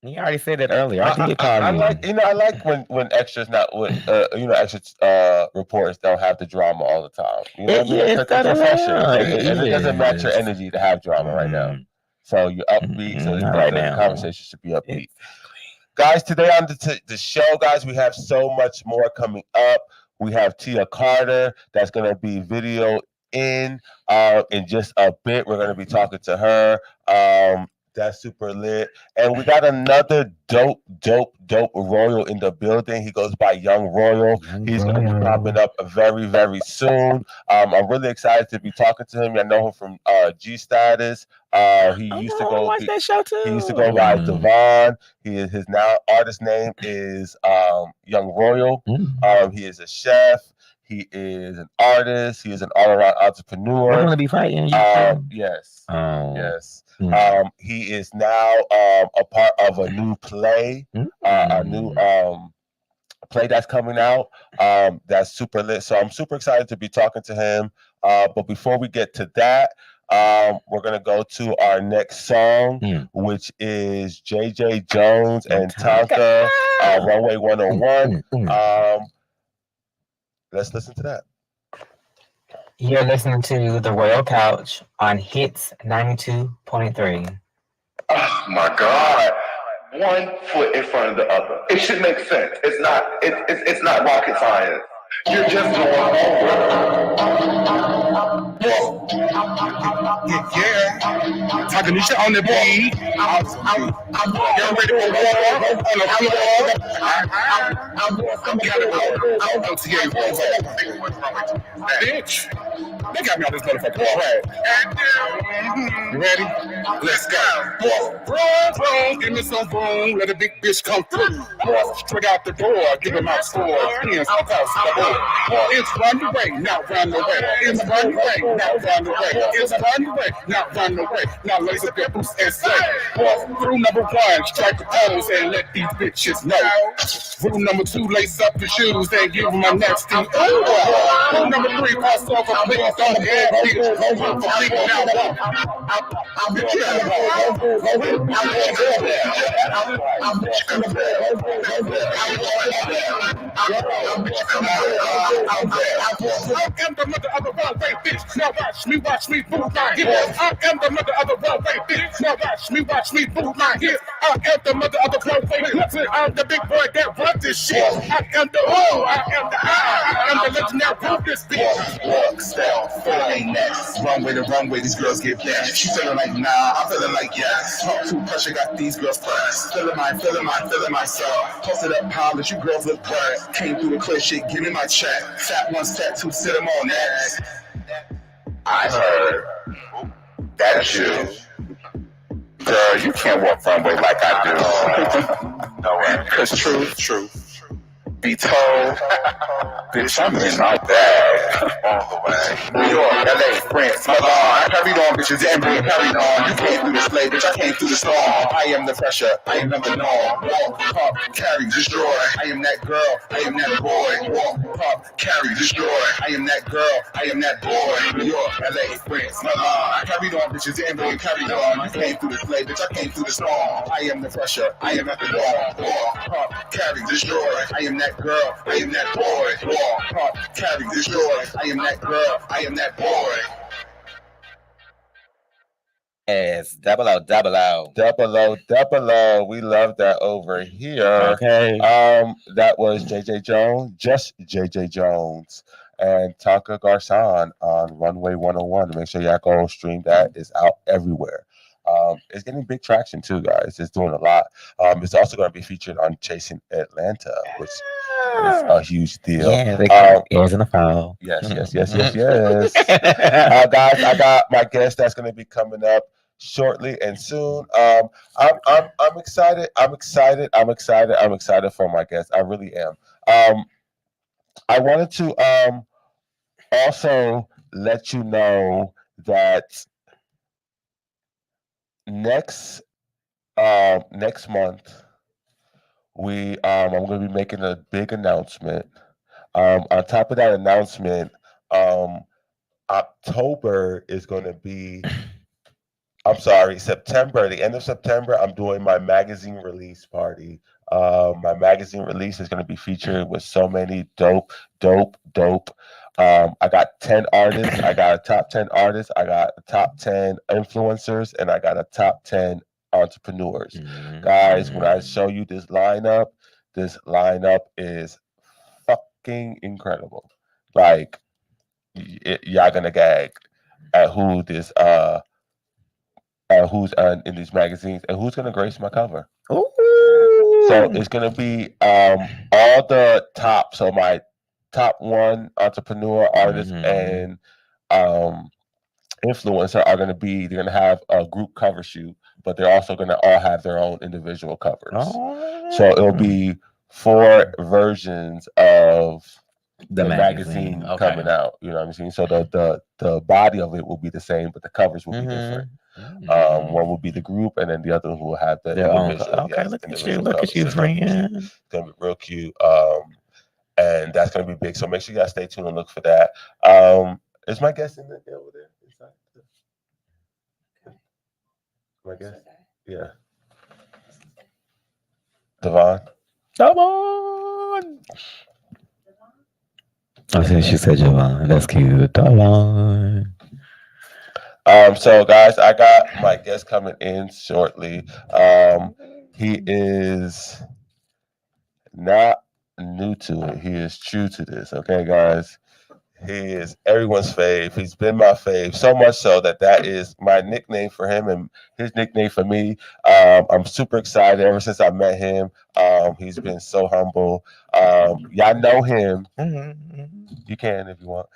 You already said that earlier. I like when extras not when extras reporters don't have the drama all the time. You know what I mean? Because it's refreshing, and it doesn't match your energy to have drama right now. So you're upbeat, so the conversation should be upbeat. Guys, today on the show, guys, we have so much more coming up. We have Tia Carter that's going to be video in just a bit. We're going to be talking to her. That's super lit. And we got another dope Royal in the building. He goes by Young Royal. He's going to be popping up very, very soon. I'm really excited to be talking to him. I know him from G Status. He used to go by Devon. His now artist name is Young Royal. He is a chef. He is an artist. He is an all-around entrepreneur. We're going to be fighting. Yes. Yes. He is now a part of a new play, a new play that's coming out. That's super lit. So I'm super excited to be talking to him. But before we get to that, we're gonna go to our next song, which is JJ Jones and Tonka, Runway 101. Let's listen to that. You're listening to The Royal Couch on Hits 92.3. Oh my God. One foot in front of the other. It should make sense. It's not rocket science. You're just doing Yeah. Takanisha on the beat. Y'all ready for war on the floor? Bitch. They got me on this motherfucker. You ready? Let's go. Vroom, give me some room. Let a big bitch come through. Straight out the door. Give him out score. Hands up across the board. It's run away, not run away. It's run away, not run away. It's run away, not run away. Now lace up your boots and say, rule number 1, strike the pose and let these bitches know. Rule number 2, lace up your shoes and give them a nasty ooh. Rule number 3, pass off a please don't have bitch. Rule for legal now. I am the mother of the runway, bitch. Now watch me, move my hips. I am the mother of the runway, bitch. Now watch me, move my hips. I am the mother of the runway, bitch. I'm the big boy that runs this shit. I am the legend that runs this bitch. Walk, style, feeling next. Runway to runway, these girls get back. She feeling like nah, I'm feeling like yes. Talk to pressure, got these girls pressed. Feeling myself. Posted up college, you girls look bright. Came through the clear shit, give me my check. Fat 1, fat 2, sit them on that. I heard that's you. Girl, you can't walk runway like I do. No way. Cause true. Be told, bitch, I'm in my bag all the way. New York, LA, France, Milan. Carried on, bitches, and being carried on. You came through the slave, bitch, I came through the storm. I am the pressure, I am the norm. Walk, pop, carry, destroy. I am that girl, I am that boy. Walk, pop, carry, destroy. I am that girl, I am that boy. New York, LA, France, Milan. Carried on, bitches, and being carried on. You came through the slave, bitch, I came through the storm. I am the pressure, I am the norm. Walk, pop, carry, destroy. I am that girl, I am that boy. Walk, pop, carry, destroy. I am that girl, I am that boy. Yes, double O. We love that over here. Okay. That was JJ Jones, just JJ Jones, and Tonka Garcon on Runway 101. Make sure y'all go stream that. It's out everywhere. It's getting big traction too, guys. It's doing a lot. It's also going to be featured on Chasing Atlanta, which is a huge deal. Yeah, they got ears in the file. Yes. Guys, I got my guest that's going to be coming up. shortly and soon. I'm excited. I'm excited for my guest. I really am. I wanted to also let you know that next month I'm going to be making a big announcement. On top of that announcement, October is going to be. I'm sorry, September, the end of September, I'm doing my magazine release party. My magazine release is going to be featured with so many dope. I got 10 artists. I got a top 10 artists. I got a top 10 influencers, and I got a top 10 entrepreneurs. Guys, when I show you this lineup is fucking incredible. Like, y'all gonna gag at who's in these magazines and who's going to grace my cover. Ooh. So it's going to be all the top. So my top one entrepreneur, artist, and influencer are going to be. They're going to have a group cover shoot, but they're also going to all have their own individual covers. So it'll be 4 versions of the magazine coming out. You know what I'm saying? So the body of it will be the same, but the covers will be different. One will be the group, and then the other one will have their own. Okay, look at you, friend. It's gonna be real cute, and that's gonna be big. So make sure you guys stay tuned and look for that. Is my guest in there over there? My guest? Yeah. Devon. I think she said Javon. That's cute. Devon. So guys, I got my guest coming in shortly. He is not new to it. He is true to this. Okay, guys. He is everyone's fave. He's been my fave, so much so that is my nickname for him and his nickname for me. I'm super excited ever since I met him. He's been so humble. Y'all know him. You can if you want.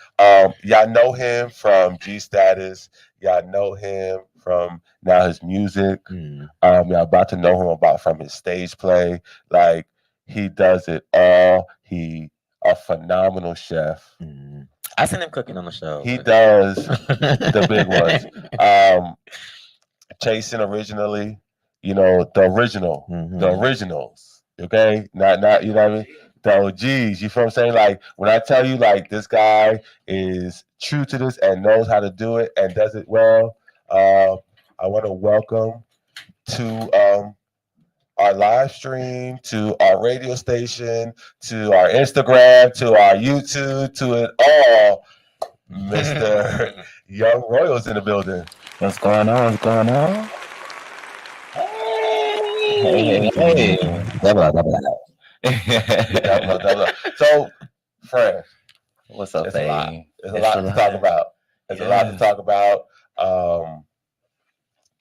Y'all know him from G Status. Y'all know him from now his music. Y'all about to know him from his stage play. Like, he does it all. He a phenomenal chef. I seen him cooking on the show. He does the big ones. Chasing originally, the originals. Okay, not you know what I mean. The OGs, you feel what I'm saying? Like, when I tell you, like, this guy is true to this and knows how to do it and does it well, I want to welcome to our live stream, to our radio station, to our Instagram, to our YouTube, to it all, Mr. Young Royals in the building. What's going on? Hey. Double. So, friend, What's up, there's babe? a lot to talk about. There's a lot to talk about.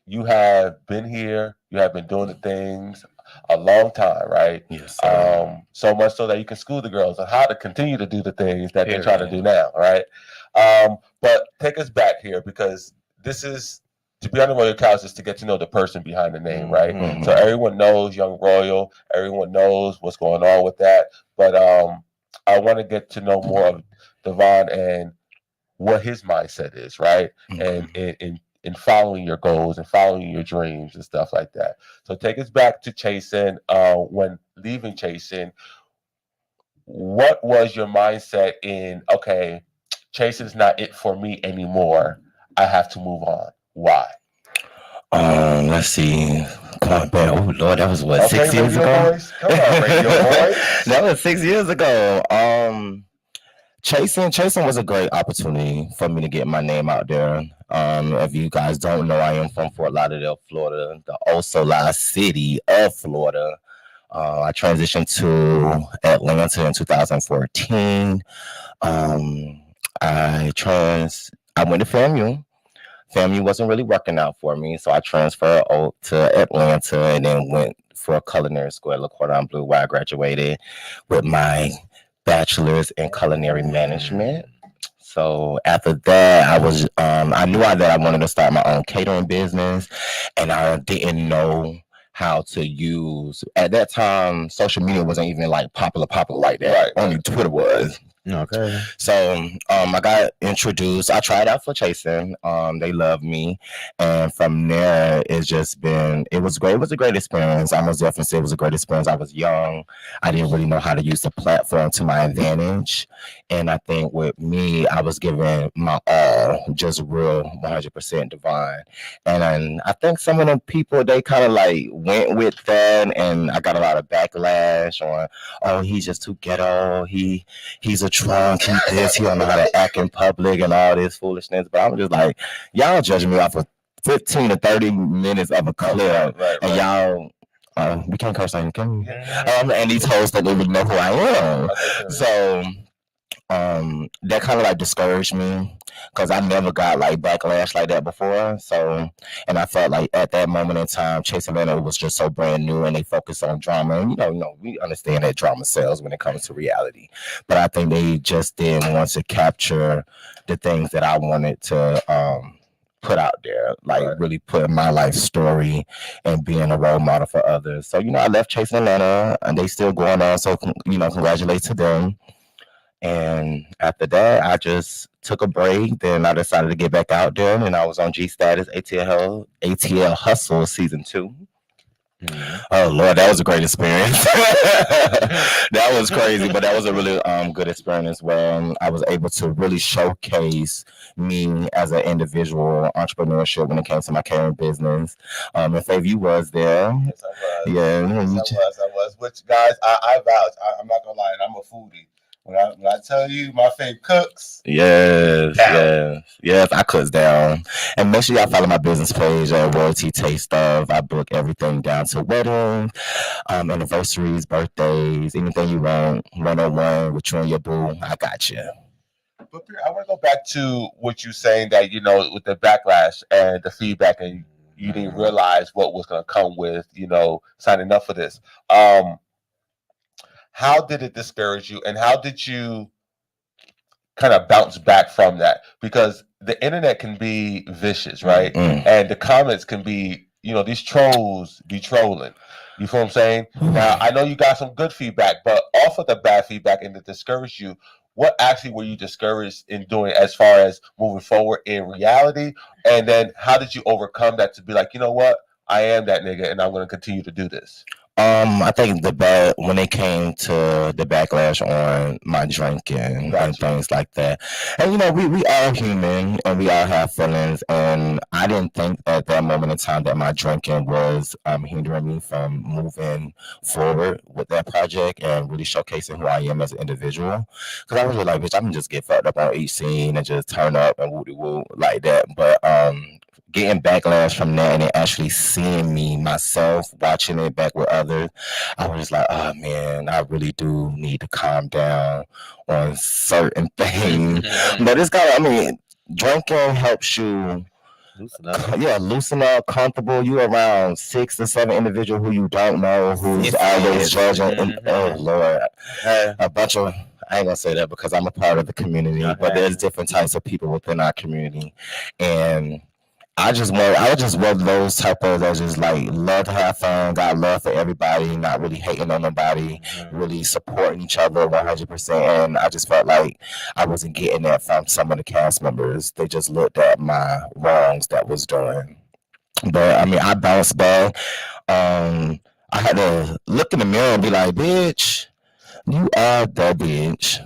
You have been here. You have been doing the things a long time, right? Yes. So much so that you can school the girls on how to continue to do the things that they're trying to do now, right? But take us back here, because this is, to be on the Royal Couch, is to get to know the person behind the name, right? So everyone knows Young Royal. Everyone knows what's going on with that. But I want to get to know more of Devon and what his mindset is, right? And in following your goals and following your dreams and stuff like that. So take us back to Chasing. When leaving Chasing, what was your mindset in, okay, Chasing is not it for me anymore. I have to move on. Why? Let's see. Oh Lord, that was what, 6 years ago? Voice? Come on, radio voice. That was 6 years ago. Chasing was a great opportunity for me to get my name out there. If you guys don't know, I am from Fort Lauderdale, Florida, the Osceola city of Florida. I transitioned to Atlanta in 2014. I went to FAMU. FAMU wasn't really working out for me, so I transferred to Atlanta and then went for a culinary school at Le Cordon Bleu, where I graduated with my bachelor's in culinary management. So after that, I knew that I wanted to start my own catering business, and I didn't know how to use. At that time, social media wasn't even like popular like that. Right. Only Twitter was. Okay. So I got introduced. I tried out for Chasing. They loved me, and from there it's just been. It was great. It was a great experience. I must definitely say it was a great experience. I was young. I didn't really know how to use the platform to my advantage, and I think with me, I was giving my all, just real 100% divine. And then I think some of the people they kind of like went with that, and I got a lot of backlash on, oh, he's just too ghetto. He's a drunk, he this, he don't know how to act in public and all this foolishness. But I'm just like, y'all judging me off of 15 to 30 minutes of a clip, and y'all, we can't curse on you, can we? And these hosts that don't even know who I am. So that kind of like discouraged me because I never got like backlash like that before. So, and I felt like at that moment in time, Chase Atlanta was just so brand new, and they focused on drama. And we understand that drama sells when it comes to reality, but I think they just didn't want to capture the things that I wanted to put out there, like really put my life story and being a role model for others. So, I left Chase Atlanta, and they still going on. So, congratulations to them. And after that, I just took a break. Then I decided to get back out there, and I was on G Status ATL Hustle season 2. Oh Lord, that was a great experience. That was crazy, but that was a really good experience where I was able to really showcase me as an individual entrepreneurship when it came to my catering business. And Fav, you was there. Yes, I was. Yeah, Yes, I was. Which guys, I vouch. I'm not gonna lie, I'm a foodie. When I tell you my favorite cooks, yes, I cooks down. And make sure y'all follow my business page at Royalty Taste Of. I book everything down to weddings, anniversaries, birthdays, anything you want, 101 with you and your boo, I got you. But I want to go back to what you're saying that with the backlash and the feedback, and you didn't realize what was going to come with signing up for this. How did it discourage you, and how did you kind of bounce back from that? Because the internet can be vicious, right? And the comments can be, these trolls be trolling. You feel what I'm saying? Now, I know you got some good feedback, but off of the bad feedback and to discourage you, what actually were you discouraged in doing as far as moving forward in reality? And then how did you overcome that to be like, you know what? I am that nigga, and I'm going to continue to do this. I think when it came to the backlash on my drinking and things like that, and we all human and we all have feelings, and I didn't think at that moment in time that my drinking was hindering me from moving forward with that project and really showcasing who I am as an individual. Because I was really like, bitch, I can just get fucked up on each scene and just turn up and woo like that, but getting backlash from that and then actually seeing me myself watching it back with others, I was just like, oh man, I really do need to calm down on certain things. But it's drinking helps you loosen up. Loosen up, comfortable. You around 6 to 7 individuals who you don't know, who's always judging. Oh Lord, a bunch of. I ain't gonna say that because I'm a part of the community, but there's different types of people within our community, and I just want those type of that just like love to have fun, got love for everybody, not really hating on nobody, really supporting each other 100%. And I just felt like I wasn't getting that from some of the cast members. They just looked at my wrongs that was done. But I bounced back. I had to look in the mirror and be like, bitch, you are the bitch.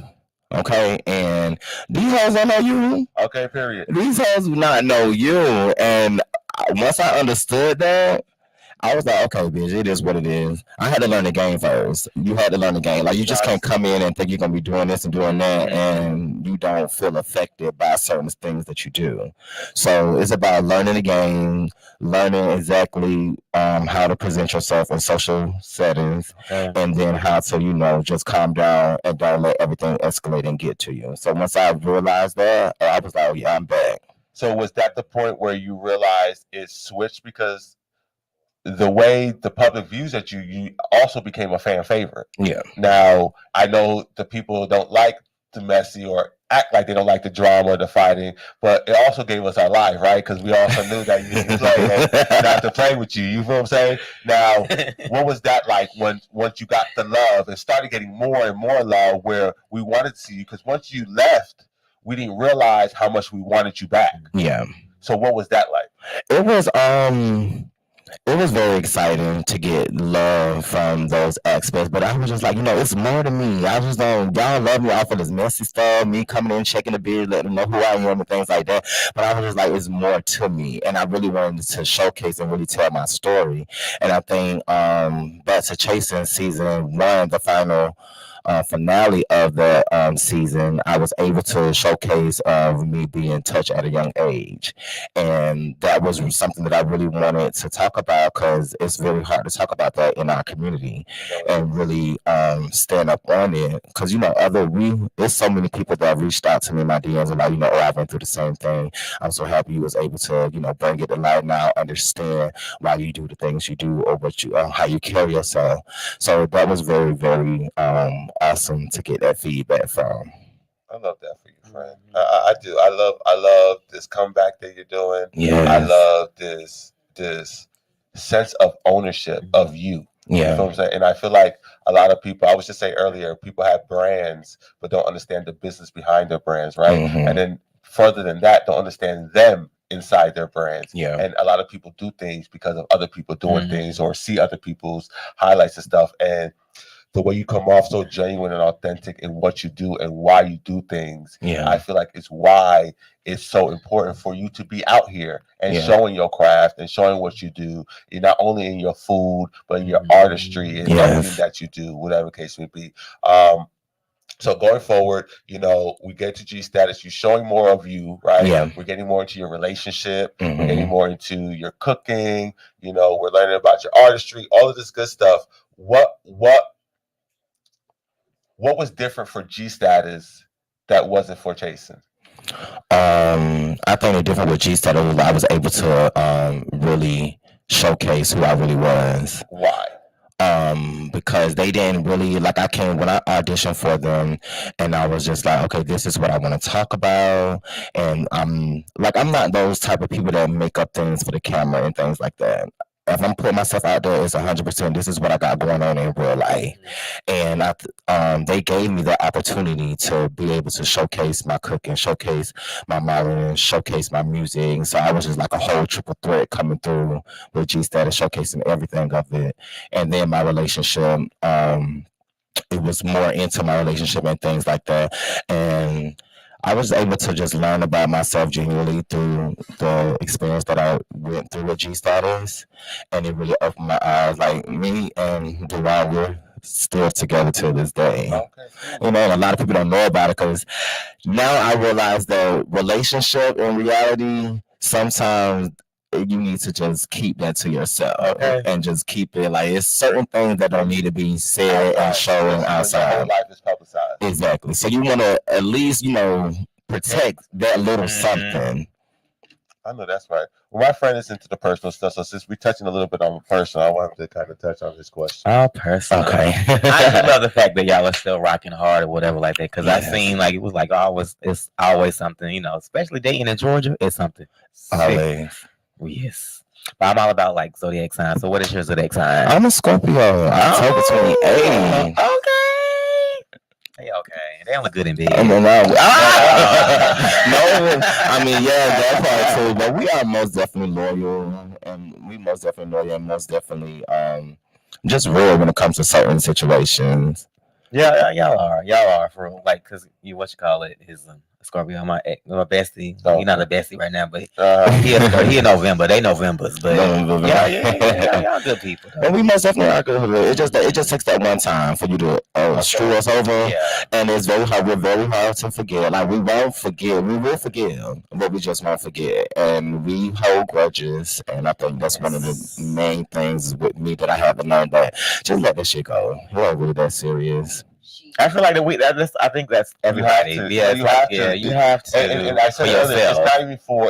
Okay, and these hoes don't know you. Okay, period. These hoes do not know you. And once I understood that, I was like, okay, bitch, it is what it is. I had to learn the game first. You had to learn the game. Like, you just can't come in and think you're going to be doing this and doing that, and you don't feel affected by certain things that you do. So it's about learning the game, learning exactly how to present yourself in social settings, and then how to, just calm down and don't let everything escalate and get to you. So once I realized that, I was like, oh, yeah, I'm back. So was that the point where you realized it switched? Because the way the public views at you also became a fan favorite. Yeah. Now, I know the people don't like the messy or act like they don't like the drama or the fighting, but it also gave us our life, right? Because we also knew that you didn't play and not to play with you. You feel what I'm saying? Now, what was that like once you got the love and started getting more and more love where we wanted to see you? Because once you left, we didn't realize how much we wanted you back. Yeah. So what was that like? It was very exciting to get love from those aspects, but I was just like, it's more to me. I just don't, y'all love me off of this messy stuff, me coming in, checking the beard, letting them know who I am and things like that. But I was just like, it's more to me. And I really wanted to showcase and really tell my story. And I think that's a Chasing season 1, the final finale of the season, I was able to showcase me being in touch at a young age. And that was something that I really wanted to talk about because it's very hard to talk about that in our community and really stand up on it. Because, there's so many people that have reached out to me in my DMs and like, I've been through the same thing. I'm so happy you was able to, bring it to light now, understand why you do the things you do or how you carry yourself. So that was very, very awesome to get that feedback from. I love that for you, friend. I do. I love this comeback that you're doing. Yes. I love this sense of ownership of you. Yeah. You know what I'm saying? And I feel like a lot of people, I was just saying earlier, people have brands but don't understand the business behind their brands, right? Mm-hmm. And then further than that, don't understand them inside their brands. Yeah. And a lot of people do things because of other people doing things or see other people's highlights and stuff. And the way you come off so genuine and authentic in what you do and why you do things, I feel like it's why it's so important for you to be out here and showing your craft and showing what you do. You're not only in your food, but in your artistry and everything that you do, whatever case may be. So going forward, we get to G status, you're showing more of you, right? Yeah. We're getting more into your relationship. Mm-hmm. We're getting more into your cooking. We're learning about your artistry, all of this good stuff. What was different for G status that wasn't for Chasing? I think the difference with G status was I was able to really showcase who I really was. Why? Because they didn't really when I auditioned for them and I was just like, okay, this is what I want to talk about. And I'm not those type of people that make up things for the camera and things like that. If I'm putting myself out there, it's 100%. This is what I got going on in real life, and they gave me the opportunity to be able to showcase my cooking, showcase my modeling, showcase my music. So I was just like a whole triple threat coming through with G Status, showcasing everything of it, and then my relationship. It was more into my relationship and things like that, and I was able to just learn about myself genuinely through the experience that I went through with G Status, and it really opened my eyes. Like me and Duran, we're still together to this day. Okay. And a lot of people don't know about it because now I realize that relationship in reality, sometimes you need to just keep that to yourself and just keep it. Like, it's certain things that don't need to be said and shown outside. Your life is publicized. Exactly. So you want to at least, protect that little something. I know that's right. Well, my friend is into the personal stuff, so since we're touching a little bit on personal, I wanted to kind of touch on this question. Oh, personal. Okay. I just love the fact that y'all are still rocking hard or whatever like that, because I seen it was it's always something, especially dating in Georgia, it's something. Always. Yes. But I'm all about zodiac signs. So what is your zodiac sign? I'm a Scorpio. October 28th. Okay. Hey, okay. They don't look good in bed. No, that part too. But we are most definitely loyal, and most definitely just real when it comes to certain situations. Yeah, y'all are for real. Cause is Scorpio, my bestie. Oh. He's not a bestie right now, but he in November. They Novembers, but y'all good people. Though. And we most definitely are good. It just takes that one time for you to screw us over, and it's very hard. We're very hard to forget. Like, we won't forget. We will forgive, but we just won't forget, and we hold grudges. And I think that's one of the main things with me that I haven't learned, that just let that shit go. It ain't really that serious. I feel like I think that's everybody. You have to. And I said earlier,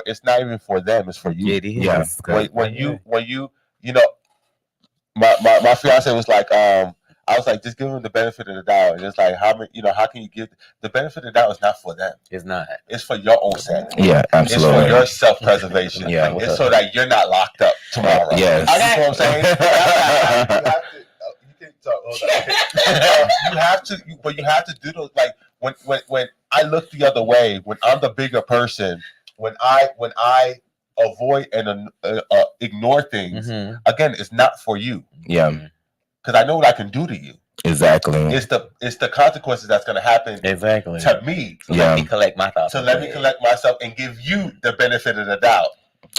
it's not even for them. It's for you. It is. Yeah. When you my fiance was like, I was like, just give them the benefit of the doubt. And it's like, how many, how can you give the benefit of the doubt? Is not for them. It's not. It's for your own sanity. Yeah, absolutely. It's for your self-preservation. Yeah. It's so that you're not locked up tomorrow. Yes. You know what I'm saying? You have to do those. Like when I look the other way, when I'm the bigger person, when I avoid and ignore things, again, it's not for you. Yeah. Because I know what I can do to you. Exactly. It's the consequences that's going to happen to me. So let me collect my thoughts. So let me collect myself and give you the benefit of the doubt.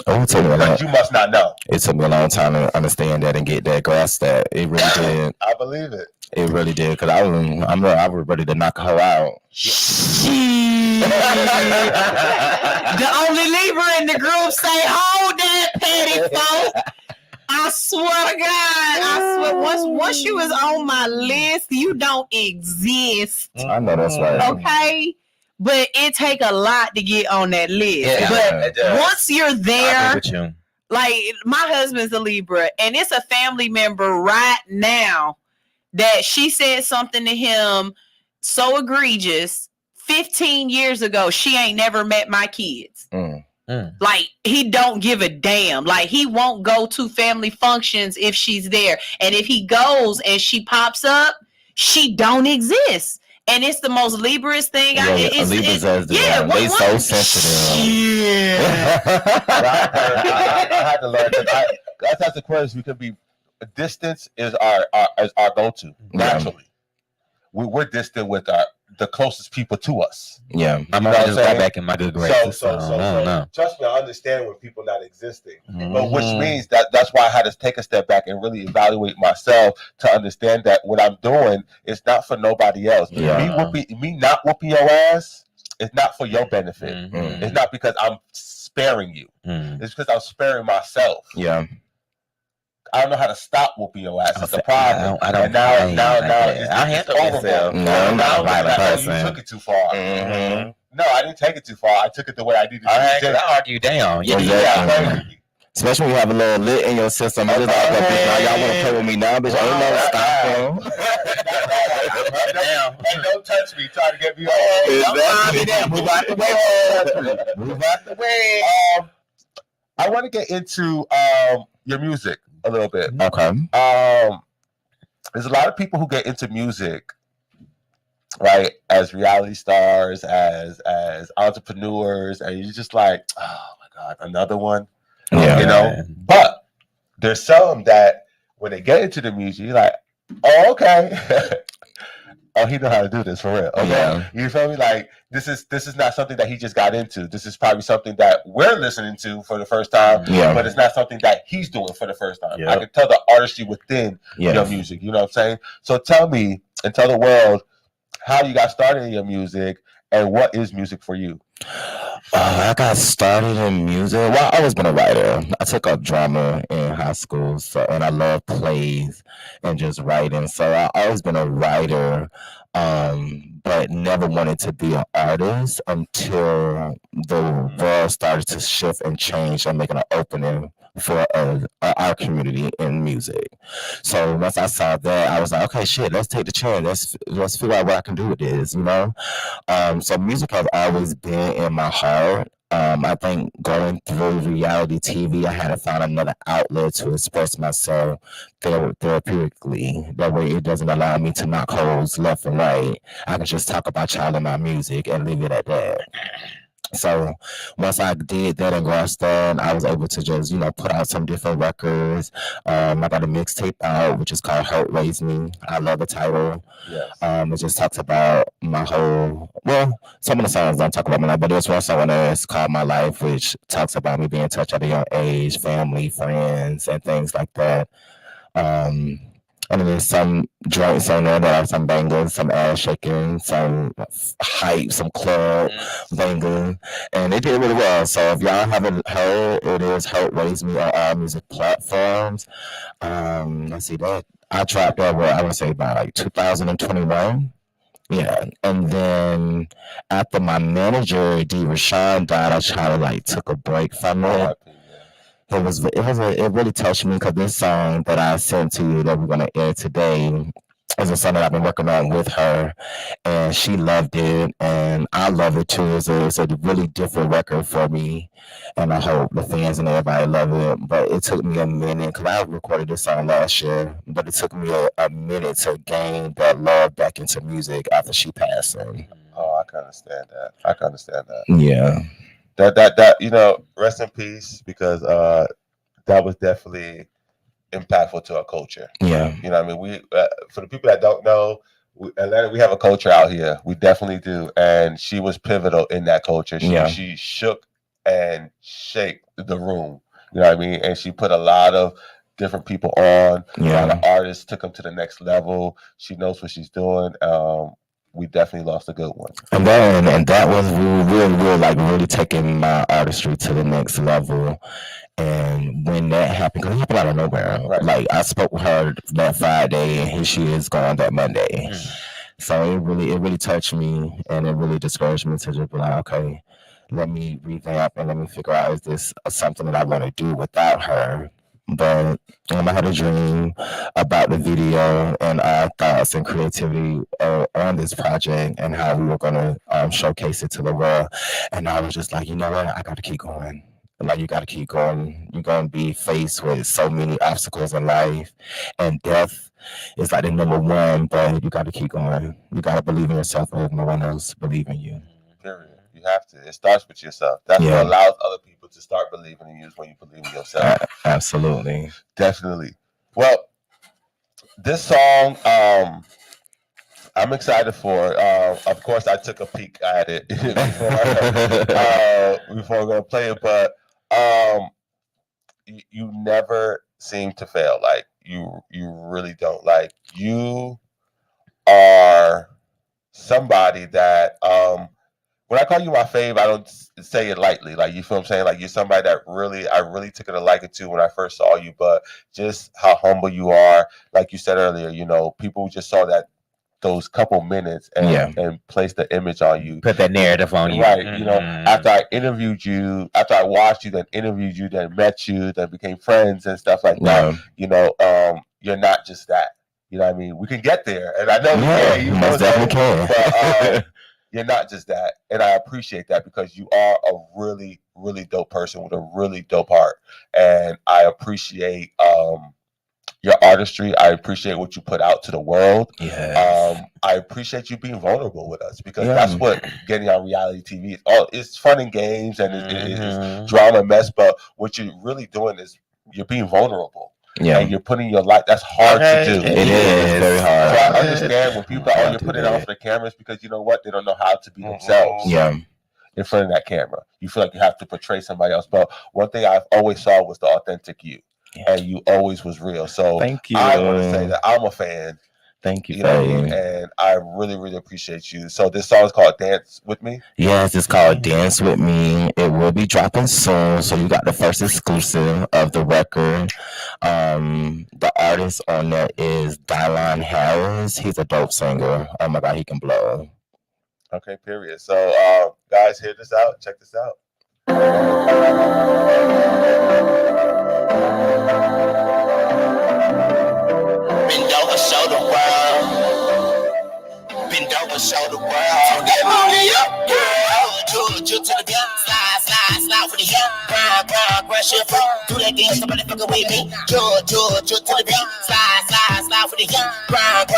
Oh, it took me Because you must not know. It took me a long time to understand that and get that, grasp that. It really did. I believe it. It really did. Because I was ready to knock her out. The only Libra in the group say, hold that petty folk. I swear to God, once you is on my list, you don't exist. I know that's right. Okay? But it take a lot to get on that list. Yeah, but once you're there, you. like my husband's a Libra, and it's a family member right now that she said something to him so egregious 15 years ago. She ain't never met my kids. Like he don't give a damn. Like he won't go to family functions if she's there, and if he goes and she pops up, she don't exist. And it's the most Libra's thing. Libras they so sensitive. Yeah. I had to learn that's the question. We could be distance is our go-to naturally. We're distant with the closest people to us. Yeah, my mom just got back in my good graces. So trust me, I understand when people not existing, but which means that's why I had to take a step back and really evaluate myself to understand that what I'm doing is not for nobody else. Yeah. Me not whooping your ass is not for your benefit. It's not because I'm sparing you. It's because I'm sparing myself. Yeah. I don't know how to stop whooping your ass. It's a problem. I don't. Now I handle myself. No, I'm not a violent person. You took it too far. No, I didn't take it too far. I took it the way I needed to. I argue down. Yeah. Especially when you have a little lit in your system. I just like, now y'all want to play with me now, bitch? Ain't no stop. And don't touch me. Try to get me off. Move out the way. Move out the way. I want to get into your music a little bit. Okay. There's a lot of people who get into music, right, as reality stars, as entrepreneurs, and you're just like, oh my God, another one. Yeah. But there's some that when they get into the music, you're like, oh, okay. Oh, he know how to do this for real. Okay. Yeah. You feel me? Like this is not something that he just got into. This is probably something that we're listening to for the first time. Yeah. But it's not something that he's doing for the first time. Yep. I can tell the artistry within your music. You know what I'm saying? So tell me and tell the world how you got started in your music and what is music for you. I got started in music. Well, I've always been a writer. I took up drama in high school, and I love plays and just writing. So I've always been a writer, but never wanted to be an artist until the world started to shift and change and making an opening for our community in music. So once I saw that, I was like, okay, shit, let's take the chance. Let's figure out what I can do with this, So music has always been in my heart. I think going through reality TV, I had to find another outlet to express myself therapeutically. That way it doesn't allow me to knock holes left and right. I can just talk about y'all in my music and leave it at that. So once I did that and grasped that, I was able to just, put out some different records. I got a mixtape out, which is called Hurt Raised Me. I love the title. Yes. It just talks about my whole, some of the songs don't talk about my life, but there's one song that's called My Life, which talks about me being in touch at a young age, family, friends, and things like that. And then there's some joints on there that have some bangers, some ass shaking, some hype, some club banging, and they did really well. So if y'all haven't heard, it is Hurt Raised Me on all music platforms. Let's see that I dropped that I would say by like 2021. Yeah, and then after my manager D. Rashawn died, I kind of took a break from it. It really touched me because this song that I sent to you that we're gonna air today, It's a song that I've been working on with her, and she loved it, and I love it too. It's a really different record for me, and I hope the fans and everybody love it. But it took me a minute because I recorded this song last year, but it took me a minute to gain that love back into music after she passed. Oh, I can understand that. I can understand that. Yeah. That rest in peace, because that was definitely impactful to our culture. Yeah. You know what I mean? We for the people that don't know, Atlanta, we have a culture out here. We definitely do. And she was pivotal in that culture. She shook and shaped the room. You know what I mean? And she put a lot of different people on. Yeah. A lot of artists took them to the next level. She knows what she's doing. We definitely lost a good one. And that was we were like really taking my artistry to the next level. And when that happened, because it happened out of nowhere. Right. Like I spoke with her that Friday, and here she is gone that Monday. So it really touched me, and it really discouraged me to just be like, okay, let me revamp and let me figure out, is this something that I want to do without her? But I had a dream about the video and our thoughts and creativity on this project and how we were going to showcase it to the world. And I was just like, you know what? I got to keep going. Like, you got to keep going. You're going to be faced with so many obstacles in life, and death is like the number one, but you got to keep going. You got to believe in yourself if no one else believe in you. Period. You have to. It starts with yourself. That's what allows other people to start believing in you, is when you believe in yourself. Absolutely. Definitely. Well, this song, I'm excited for. Of course, I took a peek at it before we're going to play it, but you never seem to fail. Like, you really don't. Like, you are somebody that when I call you my fave, I don't say it lightly. Like, you feel what I'm saying? Like, you're somebody that I really took it a liking to when I first saw you, but just how humble you are. Like you said earlier, people just saw those couple minutes and placed the image on you. Put that narrative on you. Right. After I interviewed you, after I watched you, then interviewed you, then met you, then became friends and stuff like that. You're not just that. You know what I mean? We can get there. And I know we can. You most definitely can. But you're not just that. And I appreciate that, because you are a really, really dope person with a really dope heart. And I appreciate your artistry. I appreciate what you put out to the world. Yes. I appreciate you being vulnerable with us, because that's what getting on reality TV is. It's fun and games, and it's drama mess, but what you're really doing is you're being vulnerable. Yeah. And you're putting your life, that's hard to do. It is very hard. So I understand when people you're putting it on for the cameras, because you know what? They don't know how to be themselves. Yeah. In front of that camera. You feel like you have to portray somebody else. But one thing I've always saw was the authentic you. Yeah. And you always was real. So thank you. I want to say that I'm a fan. Thank you. You know what I mean? And I really, really appreciate you. So this song is called Dance With Me? Yes, it's called Dance With Me. It will be dropping soon. So you got the first exclusive of the record. The artist on that is Dylan Harris. He's a dope singer. Oh my God, he can blow. Okay, period. So guys, hear this out. Check this out. Bend over, show the world. Bend over, show the world. Get money up, girl. Jewel to the gun. Slide for the hip. Grind, shit free. Do that dance, somebody fucking with me. Jewel to the beat. Slide for the hip. Grind,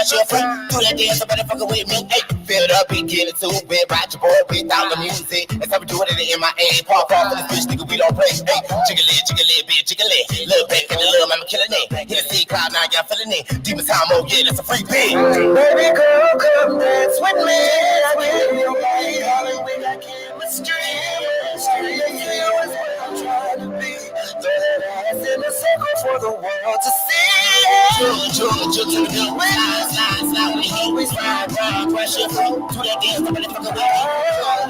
shit free. Do that dance, somebody fucking with me. Hey, feel it up and get it to it. Ride your boy without the music. That's how we do it in my A. Park off for this bitch, nigga, we don't play. Hey, jiggle it, bitch, jiggle it. Little back and the little mama killing it. Hit the C cloud, now y'all feeling it. Demon time, oh yeah, that's a free beat. Baby girl, come dance with me. I give you my all and we got chemistry. You is what I'm trying to be. Throw that ass in a circle for the world to see. Jewel to the bill. Slide with the heat. We slide, crash your flow. Do that dance, somebody fucking with me.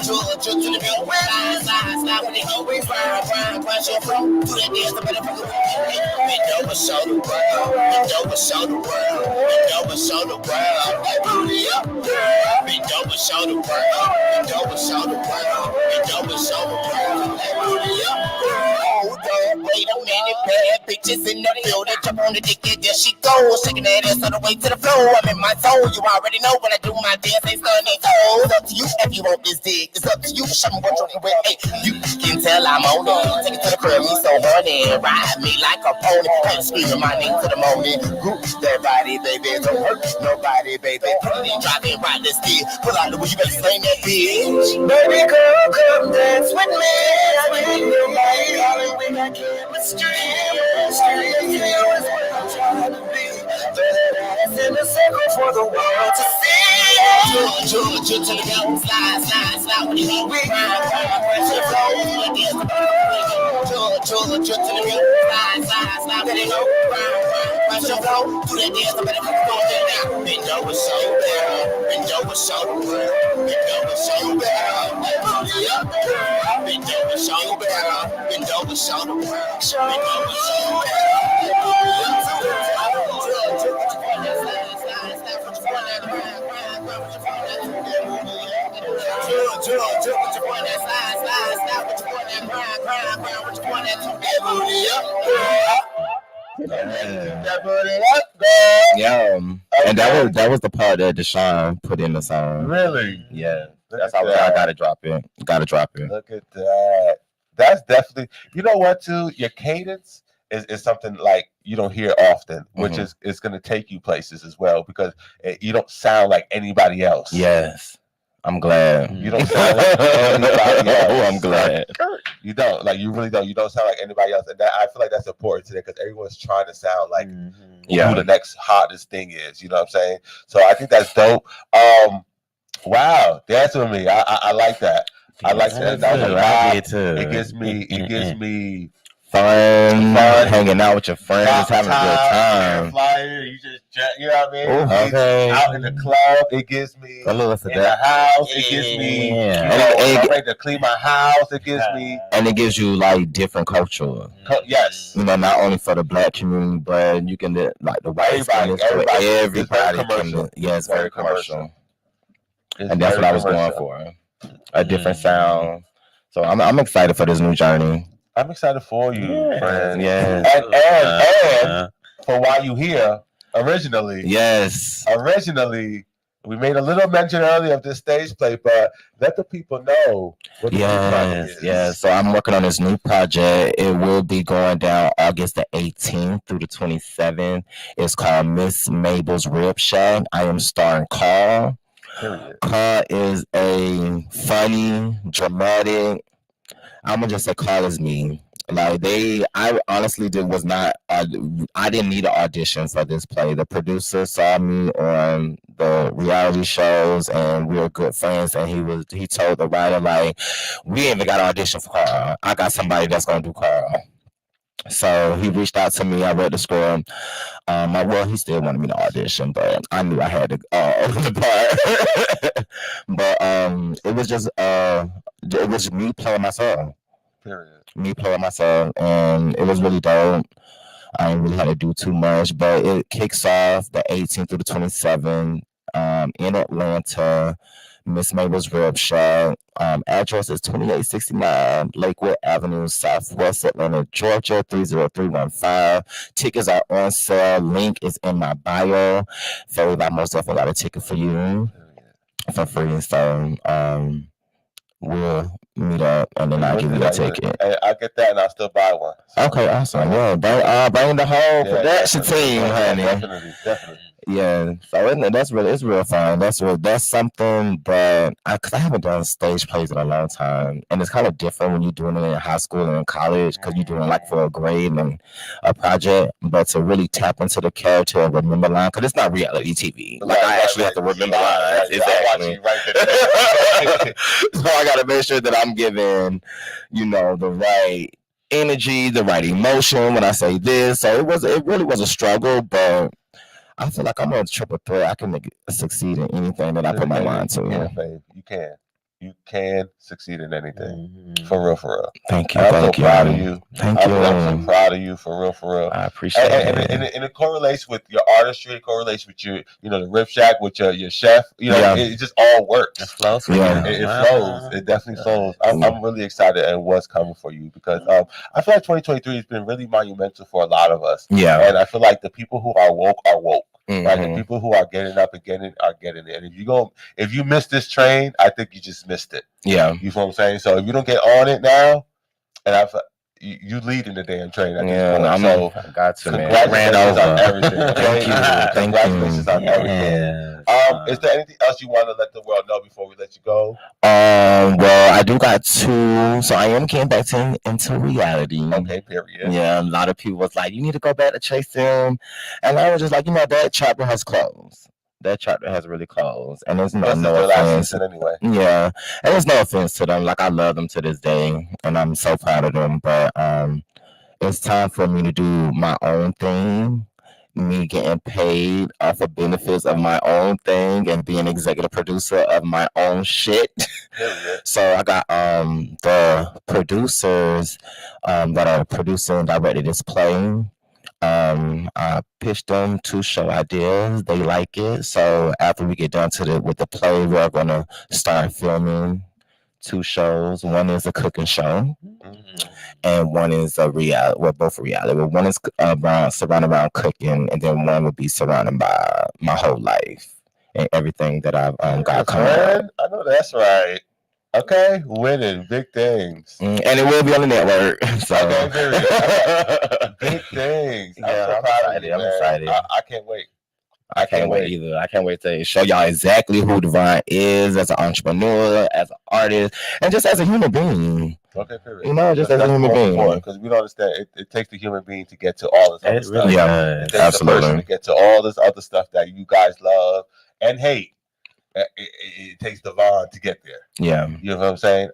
Jewel to the bill. Slide with the heat. We slide, crash your flow. Do that dance, somebody fucking with me. Bend over, show the world. Bend over, show the world. Bend over, show the world. Hey, booty up, girl. Bend over, show the world. Bend over, show the world. Bend over, show the world. Hey, booty up, girl. Hold up, wait a minute. bad bitches in the building. Jump on the dick and there she goes. Shaking that ass all the way to the floor. I'm in my zone. You already know when I do my dance. Ain't stunning toes. It's up to you if you want this dick. It's up to you. Show me what you're with. Hey, you can tell I'm on it. Take it to the crib. Me so horny. Ride me like a pony. Hey, screaming my name to the morning. Group that body, baby. Don't hurt nobody, baby. Put it in, drive it, ride this kid. Pull out the way you better sling that bitch. Baby girl, come dance with me. I need your body. All in we got chemistry. Chemistry is what I'm trying to be. Throw that ass in a circle for the world to see. Jewel to the ground. Slide when you hit. Grind to the floor. Jewel to the ground. Slide when you go. Grind to the floor. Do that dance. I better come on there now. Bend over, show better. Bend over, show better. Bend over, show better. Booty up, girl. Bend over, show better. Bend over, show the world. Bend over, show Yeah, and that was the part that Deshaun put in the song. Really? Yeah, that's how I gotta drop it. Look at that. That's definitely. You know what? Too, your cadence is something like you don't hear often, which is going to take you places as well because you don't sound like anybody else. Yes, I'm glad. You don't sound like anybody else. Oh, I'm glad. You don't. Like, you really don't. You don't sound like anybody else. And that, I feel like that's important today because everyone's trying to sound like who the next hottest thing is. You know what I'm saying? So I think that's dope. Wow. Dance with me. I like that. I like that. That was a vibe. It gives me fun, hanging out with your friends, having a good time. Flyer, you know what I mean? Okay. Out in the club, it gives me a little for in that. the house, it gives me I'm ready to clean my house, it gives me and it gives you like different culture. Yes. You know, not only for the black community, but you can like the white everybody can, it's very commercial. And that's what I was going for. A different sound. So I'm excited for this new journey. I'm excited for you, friend. Yeah. And for why you here originally. Yes. Originally, we made a little mention earlier of this stage play, but let the people know what the new project is. Yeah. So I'm working on this new project. It will be going down August the 18th through the 27th. It's called Miss Mabel's Rib Shack. I am starring Carl. Carl is a funny, dramatic. I'm gonna just say Carl is me. Like I honestly was not. I didn't need an audition for this play. The producer saw me on the reality shows, and we were good friends. And he told the writer like, we ain't even got an audition for Carl. I got somebody that's gonna do Carl. So he reached out to me. I read the script. He still wanted me to audition, but I knew I had to the part. But it was me playing myself. Period. Me playing myself, and it was really dope. I didn't really have to do too much, but it kicks off the 18th through the 27th in Atlanta. Miss Mabel's Rib Shack. Address is 2869 Lakewood Avenue, Southwest Atlanta, Georgia, 30315. Tickets are on sale. Link is in my bio. Faith, I most definitely got a ticket for you for free. So we'll meet up and then I'll give you a ticket. I'll get that and I'll still buy one. So. Okay, awesome. Yeah, bring the whole production team, honey. Definitely. Yeah, so it's real fun. That's something that I haven't done stage plays in a long time, and it's kind of different when you're doing it in high school and in college because you're doing like for a grade and a project. But to really tap into the character and remember lines, because it's not reality TV. Like I actually have to remember lines. Exactly. So I got to make sure that I'm giving, the right energy, the right emotion when I say this. So it really was a struggle, but I feel like I'm on triple threat. I can succeed in anything that I put my mind to. Yeah, babe, you can. you can succeed in anything. For real. Thank you. And I'm so Thank you. proud of you. Thank you. I'm so proud of you, for real. I appreciate it. And it correlates with your artistry. It correlates with your, the Rip Shack, with your chef. It just all works. It flows. It flows. It definitely flows. I'm really excited at what's coming for you, because I feel like 2023 has been really monumental for a lot of us. Yeah. And I feel like the people who are woke are woke. Right? The people who are getting up and getting it are getting it. And if you miss this train, I think you just missed it. Yeah. You feel what I'm saying? So if you don't get on it now, and you leading the damn train at this point. I got to, man. Congratulations on everything. Okay? Thank you. Congratulations on everything. Is there anything else you want to let the world know before we let you go? Well, I do got 2. So I am getting back into reality. Okay, period. Yeah, a lot of people was like, you need to go back to chase them. And I was just like, that chapter has closed. That chapter has really closed. And there's no offense. Anyway. Yeah. And there's no offense to them. Like, I love them to this day. And I'm so proud of them. But it's time for me to do my own thing. Me getting paid off of benefits of my own thing and being executive producer of my own shit. So I got the producers that are producing and directed this play. I pitched them 2 show ideas. They like it. So after we get done with the play, we're gonna start filming 2 shows. One is a cooking show. And one is a reality. Well, both reality. But one is surrounded around cooking, and then one would be surrounded by my whole life and everything that I've got coming up. I know that's right. Okay, winning big things, and it will be on the network. So. Okay, period. Big things. Yeah, I'm excited. I can't wait. I can't wait either. I can't wait to show y'all exactly who Devon is as an entrepreneur, as an artist, and just as a human being. Okay, period. Just as a human being. Because we don't understand, it takes the human being to get to all this other stuff. Yeah, it takes absolutely. The person to get to all this other stuff that you guys love and hate. It takes Devon to get there. Yeah. You know what I'm saying?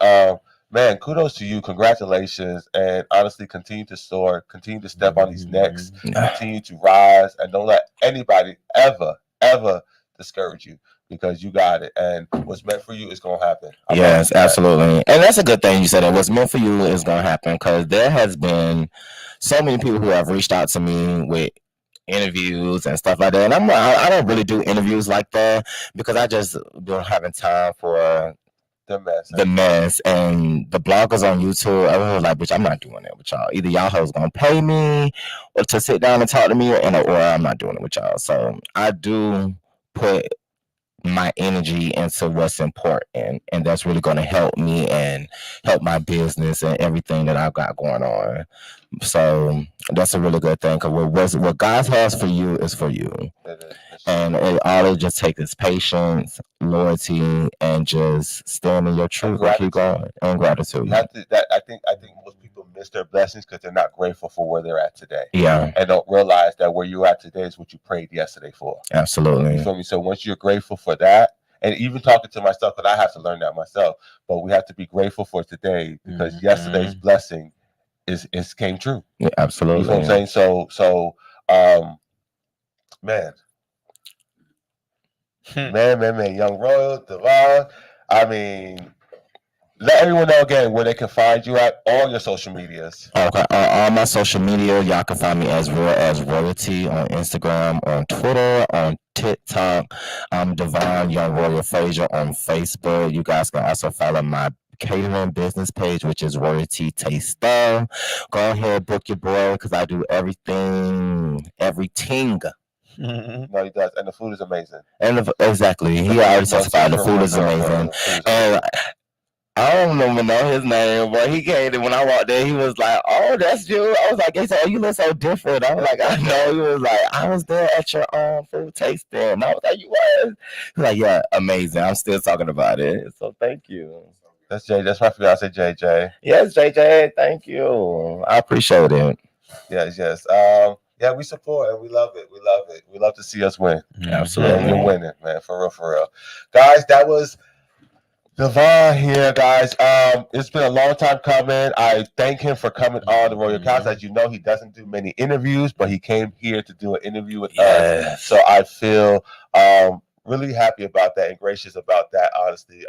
Man, kudos to you. Congratulations. And honestly, continue to soar. Continue to step on these necks. Continue to rise. And don't let anybody ever discourage you, because you got it. And what's meant for you is going to happen. Yes, absolutely. And that's a good thing you said. That what's meant for you is going to happen, because there has been so many people who have reached out to me with interviews and stuff like that. And I don't really do interviews like that, because I just don't have time for the mess and the bloggers on YouTube. I was like, bitch, I'm not doing it with y'all. Either y'all hoes gonna pay me or to sit down and talk to me, or I'm not doing it with y'all. So I do put my energy into what's important, and that's really going to help me and help my business and everything that I've got going on. So that's a really good thing, because what God has for you is for you. And all it just takes is patience, loyalty, and just stand in your truth and keep going. And gratitude. I think most people miss their blessings because they're not grateful for where they're at today. Yeah. And don't realize that where you're at today is what you prayed yesterday for. Absolutely. You feel me? So once you're grateful for that, and even talking to myself, because I have to learn that myself, but we have to be grateful for today, because yesterday's blessing is came true. Yeah, absolutely. You know what I'm saying? So man, Young Royal, Devon. I mean, let everyone know again where they can find you at all your social medias. Okay, all my social media, y'all can find me as Real as Royalty on Instagram, on Twitter, on TikTok. I'm Devon Young Royal Frazier on Facebook. You guys can also follow my catering business page, which is Royalty Taster. Go ahead, book your boy, because I do everything. No, he does, and the food is amazing. And exactly, he already testified. The food is amazing, and I don't even know his name, but he came in when I walked in. He was like, "Oh, that's you." I was like, "He said, oh, you look so different." I was like, "I know." He was like, "I was there at your food tasting," and I was like, "You was?" He was like, "Yeah, amazing." I'm still talking about it, so thank you. That's Jay. That's my fiance, JJ. Yes, JJ. Thank you. I appreciate it. Yes. Yeah, we support and we love it. We love to see us win. Absolutely. And you're winning, man. For real. Guys, that was Devon here, guys. It's been a long time coming. I thank him for coming on the Royal Couch. As you know, he doesn't do many interviews, but he came here to do an interview with us. So I feel really happy about that and gracious about that, honestly.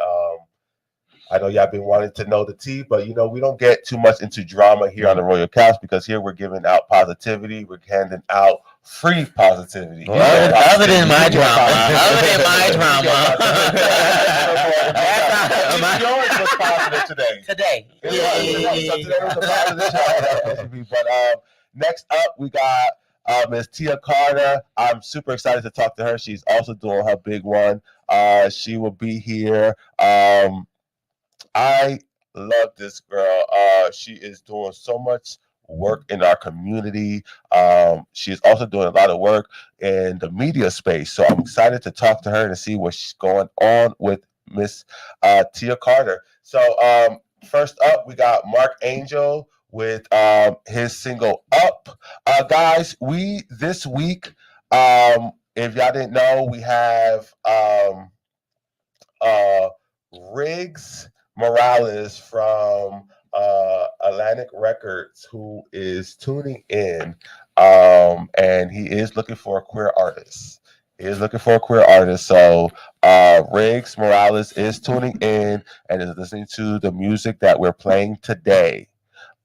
I know y'all been wanting to know the tea, but you know, we don't get too much into drama here on the Royal Couch because here we're giving out positivity. We're handing out free positivity. Well, other than my drama. Yours was positive today. Today. So today was a positive. But next up, we got Ms. Tia Carter. I'm super excited to talk to her. She's also doing her big one. She will be here. I love this girl. She is doing so much work in our community. She is also doing a lot of work in the media space. So I'm excited to talk to her and see what's going on with Miss Tia Carter. So first up, we got Mark Angel with his single Up. Guys, this week, if y'all didn't know, we have Riggs Morales from Atlantic Records who is tuning in, and he is looking for a queer artist. So Riggs Morales is tuning in and is listening to the music that we're playing today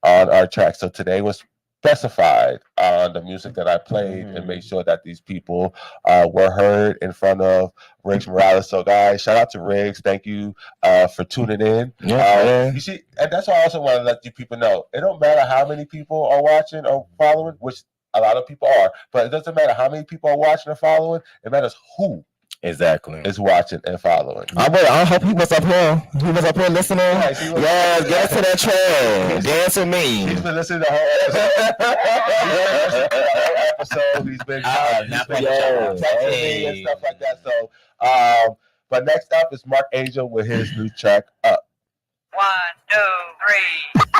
on our track. So today was specified on the music that I played and make sure that these people were heard in front of Riggs Morales. So guys, shout out to Riggs. Thank you for tuning in. You see, and that's why I also want to let you people know, it don't matter how many people are watching or following, which a lot of people are, but it doesn't matter how many people are watching or following. It matters who Exactly. is watching and following. I hope he was up here. He was up here listening. Yes, get to that track. Dance with me. He's been listening to the whole episode. He's been texting me and stuff like that. So, but next up is Mark Angel with his new track Up. 1, 2, 3.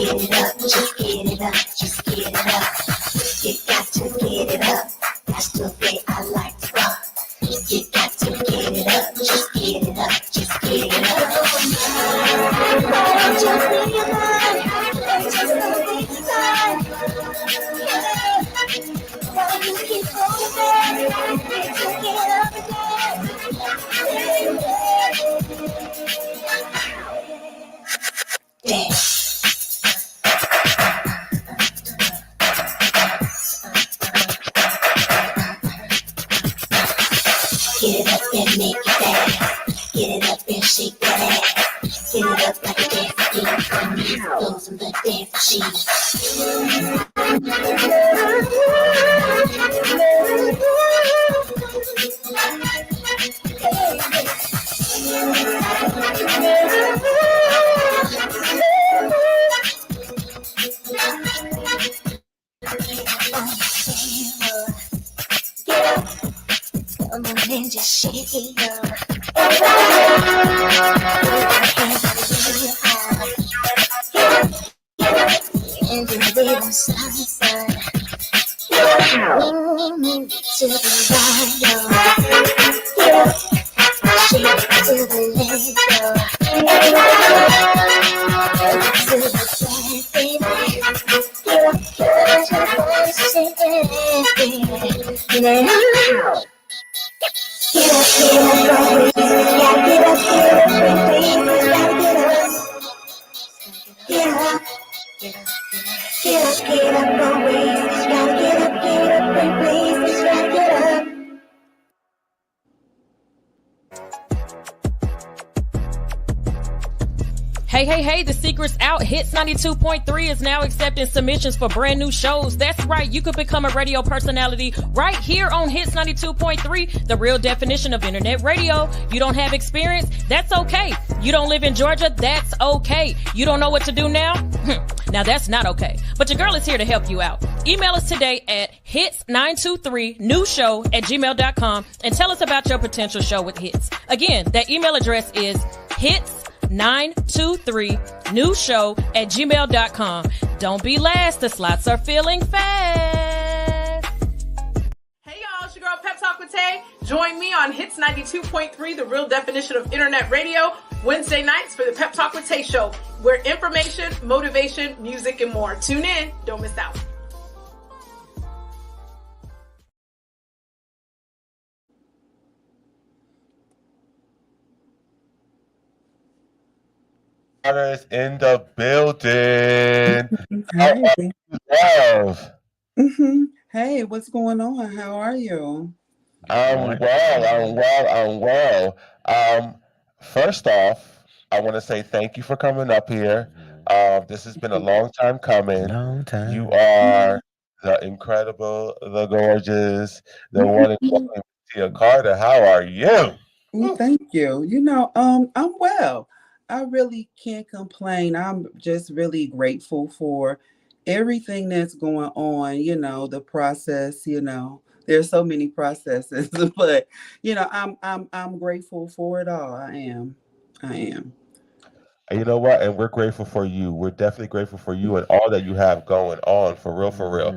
get it up, just get it up, just get it up. You got to get it up. That's the way I like to rock. You got to get it up, just get it up, just get it up. Just realize, just believe inside. Why you keep going back? Just get up again. Dance. Get it up and make it dance. Get it up and shake that ass. Get it up like a dance machine. When music goes on the dance machine. Get up. Come on and just shake it up. And do a little side. Move to the right, yo. Get up. Shake it to the left, yo. To the back, baby. Get up. Put your voice, shake it, baby. Now. Get up, gotta get up, please, gotta get up. Get up, always, gotta get up, please, gotta get up. Hey, the secret's out. Hits 92.3 is now accepting submissions for brand new shows. That's right, you could become a radio personality right here on Hits 92.3, the real definition of internet radio. You don't have experience? That's okay. You don't live in Georgia? That's okay. You don't know what to do now? Now that's not okay. But your girl is here to help you out. Email us today at hits923newshow@gmail.com and tell us about your potential show with Hits. Again, that email address is hits923newshow@gmail.com. Don't be last. The slots are filling fast. Hey y'all, it's your girl Pep Talk with Tay. Join me on Hits 92.3, the real definition of internet radio, Wednesday nights for the Pep Talk with Tay show, where information, motivation, music, and more. Tune in. Don't miss out. Is in the building. Hey. Love. Hey, what's going on? How are you? I'm well. First off, I want to say thank you for coming up here. This has been a long time coming. You are the incredible, the gorgeous, the one and only Tia Carter. How are you? Well, thank you. I'm well. I really can't complain. I'm just really grateful for everything that's going on, the process, there's so many processes, but I'm grateful for it all. I am. And you know what? And we're grateful for you. We're definitely grateful for you and all that you have going on, for real.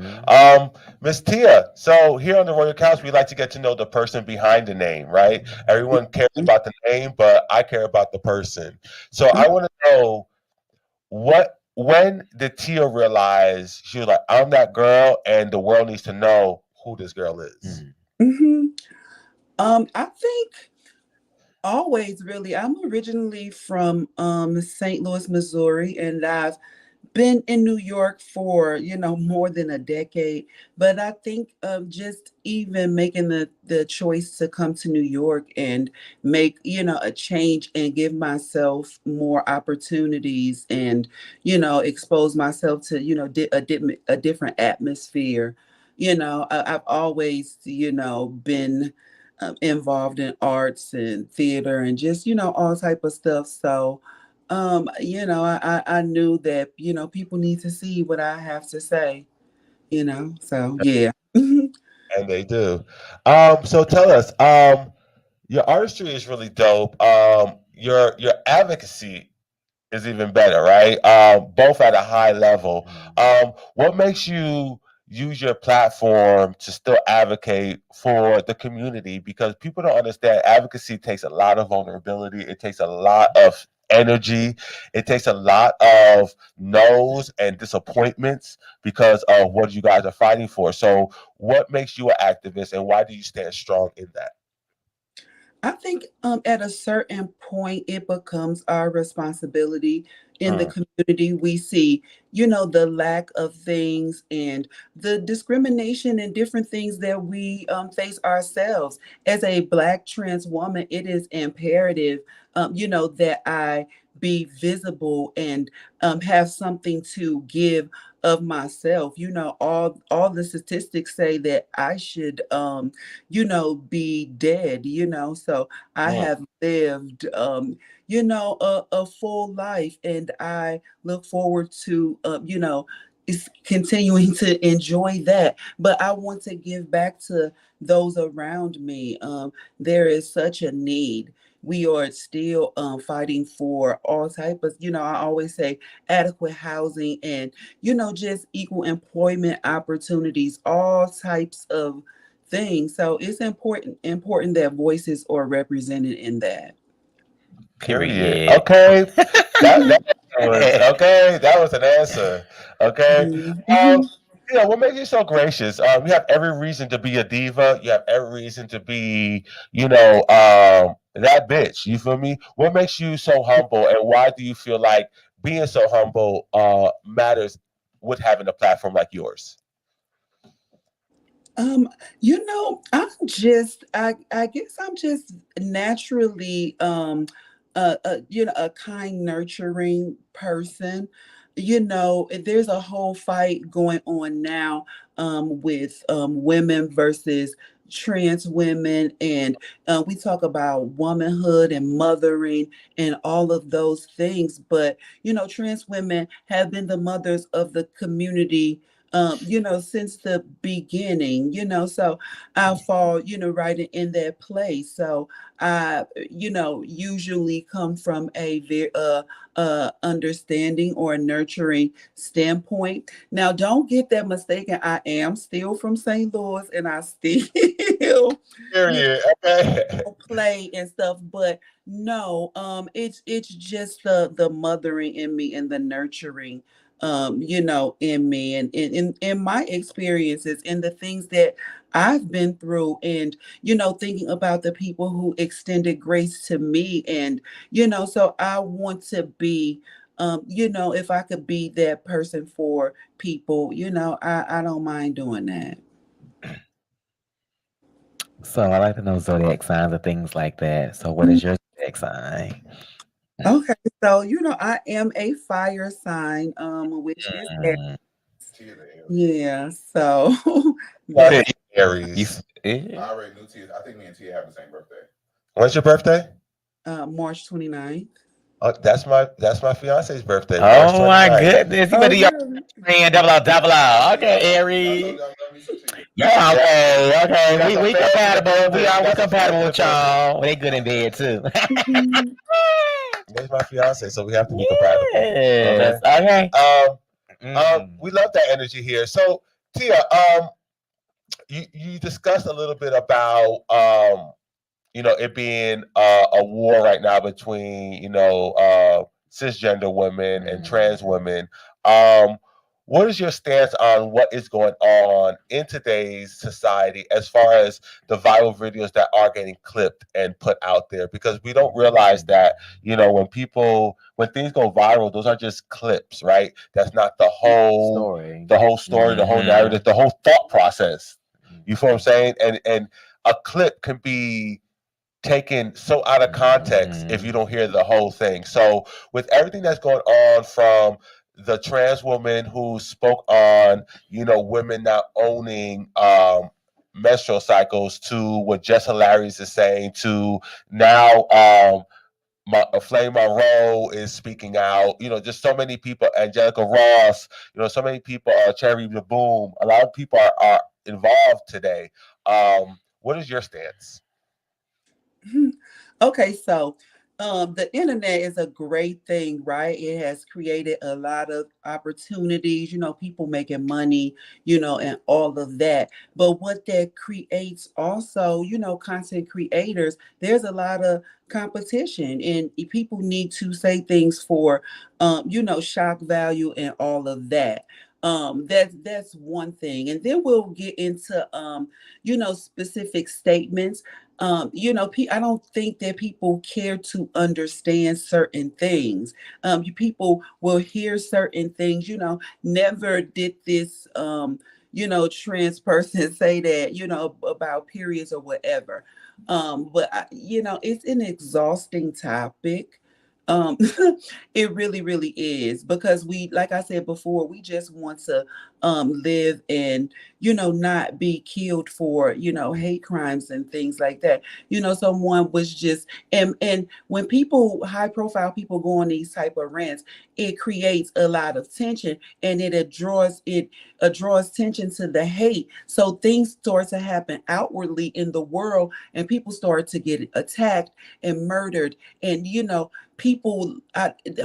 Miss Tia, so here on the Royal Couch, we like to get to know the person behind the name, right? Everyone cares about the name, but I care about the person. So I want to know, when did Tia realize she was like, I'm that girl and the world needs to know who this girl is? I think always, really. I'm originally from St. Louis, Missouri, and I've been in New York for more than a decade. But I think just even making the choice to come to New York and make a change and give myself more opportunities and expose myself to a different atmosphere. I've always been involved in arts and theater and just all type of stuff. So I knew that people need to see what I have to say. So yeah. And they do. So tell us, your artistry is really dope. Your advocacy is even better, right? Both at a high level. What makes you use your platform to still advocate for the community? Because people don't understand advocacy takes a lot of vulnerability. It takes a lot of energy. It takes a lot of no's and disappointments because of what you guys are fighting for. So what makes you an activist and why do you stand strong in that? I think at a certain point, it becomes our responsibility in the community. We see, the lack of things and the discrimination and different things that we face ourselves. As a Black trans woman, it is imperative, that I be visible and have something to give of myself. All the statistics say that I should be dead, so I have lived a full life, and I look forward to is continuing to enjoy that. But I want to give back to those around me. There is such a need. We are still fighting for all type of, I always say adequate housing and just equal employment opportunities, all types of things. So it's important that voices are represented in that. Period. Period. Okay. That was okay. That was an answer. Okay. Mhm. What makes you so gracious? You have every reason to be a diva. You have every reason to be, that bitch. You feel me? What makes you so humble, and why do you feel like being so humble matters with having a platform like yours? I guess I'm just naturally a kind, nurturing person. There's a whole fight going on now with women versus trans women, and we talk about womanhood and mothering and all of those things. But trans women have been the mothers of the community since the beginning, so I fall, right in that place. So I, usually come from a very understanding or a nurturing standpoint. Now, don't get that mistaken. I am still from St. Louis, and I still, Period. Okay. play and stuff, but no, it's just the mothering in me and the nurturing in me, and in my experiences and the things that I've been through, and thinking about the people who extended grace to me, and so I want to be if I could be that person for people, I don't mind doing that. So I like to know zodiac signs and things like that. So what is your zodiac sign? Okay, so I am a fire sign, which is Mm. yeah. So What that's Aries? I already knew Tia. I think me and Tia have the same birthday. When's your birthday? March 29th. Oh, that's my fiance's birthday, March Oh my 29th. goodness. You Oh, better your really? man double out, double out. Okay, Aries. Yeah, okay, okay. We compatible. We compatible with y'all. They good in bed too. Mhm. That's my fiance, so we have to be compatible. Okay. Yes. Okay. We love that energy here. So, Tia, you discussed a little bit about it being a war right now between cisgender women and trans women. What is your stance on what is going on in today's society as far as the viral videos that are getting clipped and put out there? Because we don't realize that when things go viral, those are just clips, right? That's not the whole story, the whole story, the whole narrative, the whole thought process. You feel what I'm saying? And a clip can be taken so out of context if you don't hear the whole thing. So with everything that's going on, from the trans woman who spoke on, women not owning menstrual cycles, to what Jess Hilarious is saying, to now Flame Monroe is speaking out. Just so many people, Angelica Ross. So many people. Cherry the Boom. A lot of people are involved today. What is your stance? Okay, so The internet is a great thing, right? It has created a lot of opportunities, people making money, and all of that. But what that creates also, content creators, there's a lot of competition, and people need to say things for, shock value and all of that. That's one thing. And then we'll get into, specific statements. I don't think that people care to understand certain things. People will hear certain things. Never did this, trans person say that, about periods or whatever. But it's an exhausting topic. Um, it really, really is, because like I said before, we just want to live and not be killed for hate crimes and things like that. Someone was just, and when people, high profile people, go on these type of rants, it creates a lot of tension, and it draws tension to the hate. So things start to happen outwardly in the world, and people start to get attacked and murdered, and people,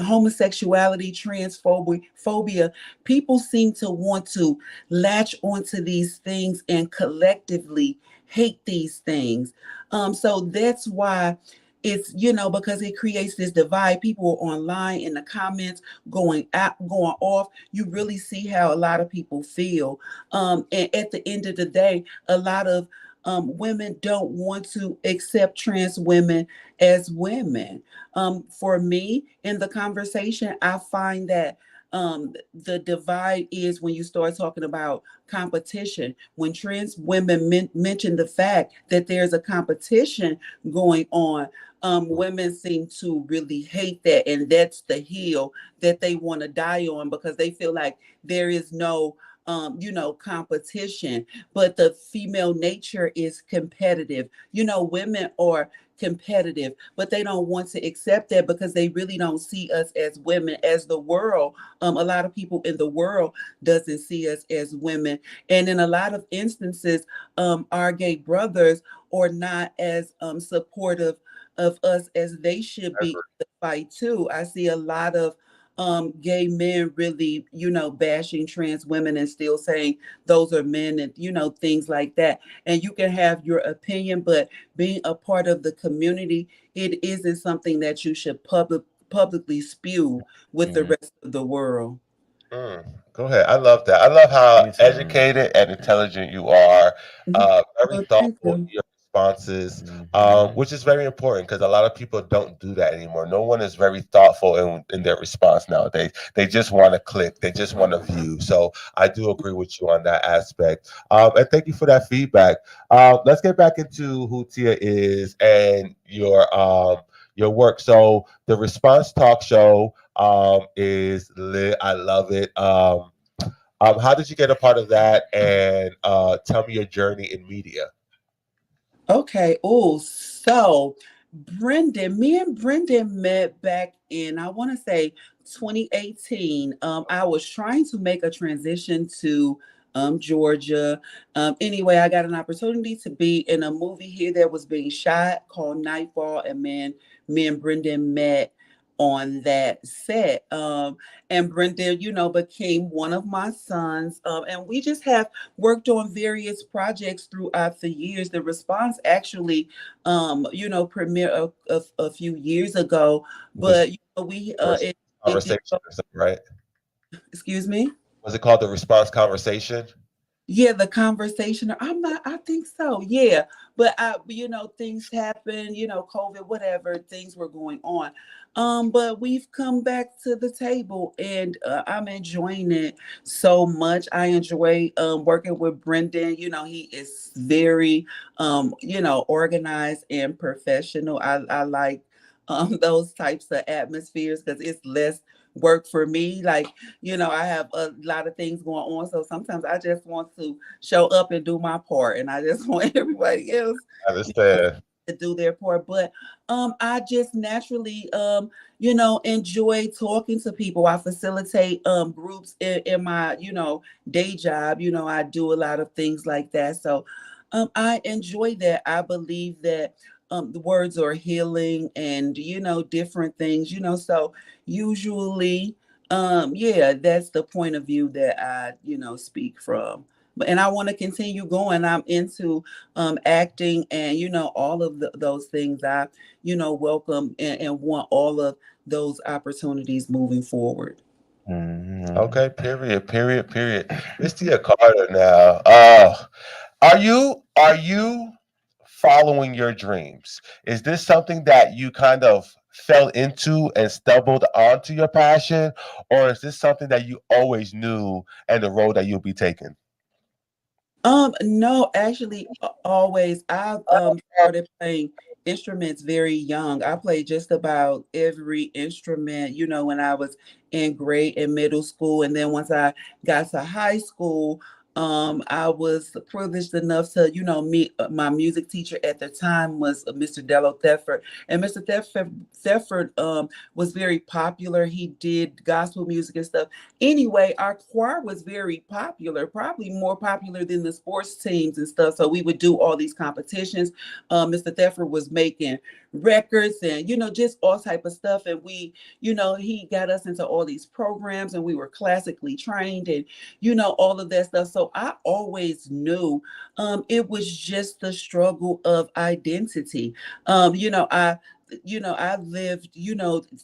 homosexuality, transphobia, people seem to want to latch onto these things and collectively hate these things. So that's why it's, because it creates this divide. People are online in the comments going off. You really see how a lot of people feel. And at the end of the day, a lot of women don't want to accept trans women as women. For me, in the conversation, I find that the divide is when you start talking about competition. When trans women mention the fact that there's a competition going on, women seem to really hate that, and that's the hill that they want to die on, because they feel like there is no competition. But the female nature is competitive. Women are competitive, but they don't want to accept that, because they really don't see us as women, as the world. A lot of people in the world doesn't see us as women, and in a lot of instances, our gay brothers are not as supportive of us as they should be in the fight too. I see a lot of gay men really, bashing trans women and still saying those are men, and things like that. And you can have your opinion, but being a part of the community, it isn't something that you should publicly spew with the rest of the world. Go ahead. I love that. I love how educated and intelligent you are. Very Thank thoughtful in you. your responses, which is very important, because a lot of people don't do that anymore. No one is very thoughtful in their response nowadays. They just want to click. They just want to view. So I do agree with you on that aspect. And thank you for that feedback. Let's get back into who Tia is and your work. So the Response Talk Show is lit. I love it. How did you get a part of that? And tell me your journey in media. Okay. Oh, so me and Brendan met back in, I want to say, 2018. I was trying to make a transition to Georgia. Anyway, I got an opportunity to be in a movie here that was being shot called Nightfall, and me and Brendan met on that set. And Brendan, became one of my sons. And we just have worked on various projects throughout the years. The Response actually, premiered a few years ago, but we it did. Conversation, right? Excuse me. Was it called the Response Conversation? Yeah, the conversation. I think so. Yeah. But things happen, COVID, whatever, things were going on. But we've come back to the table, and I'm enjoying it so much. I enjoy working with Brendan. He is very organized and professional. I like those types of atmospheres, because it's less work for me. Like, I have a lot of things going on. So sometimes I just want to show up and do my part. And I just want everybody else I understand. to do their part. But I just naturally enjoy talking to people. I facilitate groups in my, day job. I do a lot of things like that. So I enjoy that. I believe that the words are healing and different things, so usually yeah, that's the point of view that I speak from. And I want to continue going. I'm into acting and all of those things. I welcome and want all of those opportunities moving forward. Okay, period. Miss Tia Carter now. Are you following your dreams? Is this something that you kind of fell into and stumbled onto your passion, or is this something that you always knew and the road that you'll be taking? No, actually, always. I've started playing instruments very young. I played just about every instrument, when I was in grade and middle school. And then once I got to high school, I was privileged enough to, meet my music teacher at the time was Mr. Dello Thetford. And Mr. Thetford was very popular. He did gospel music and stuff. Anyway, our choir was very popular, probably more popular than the sports teams and stuff. So we would do all these competitions. Mr. Thetford was making records and just all type of stuff. And we, he got us into all these programs and we were classically trained and all of that stuff. So I always knew it was just the struggle of identity. I lived,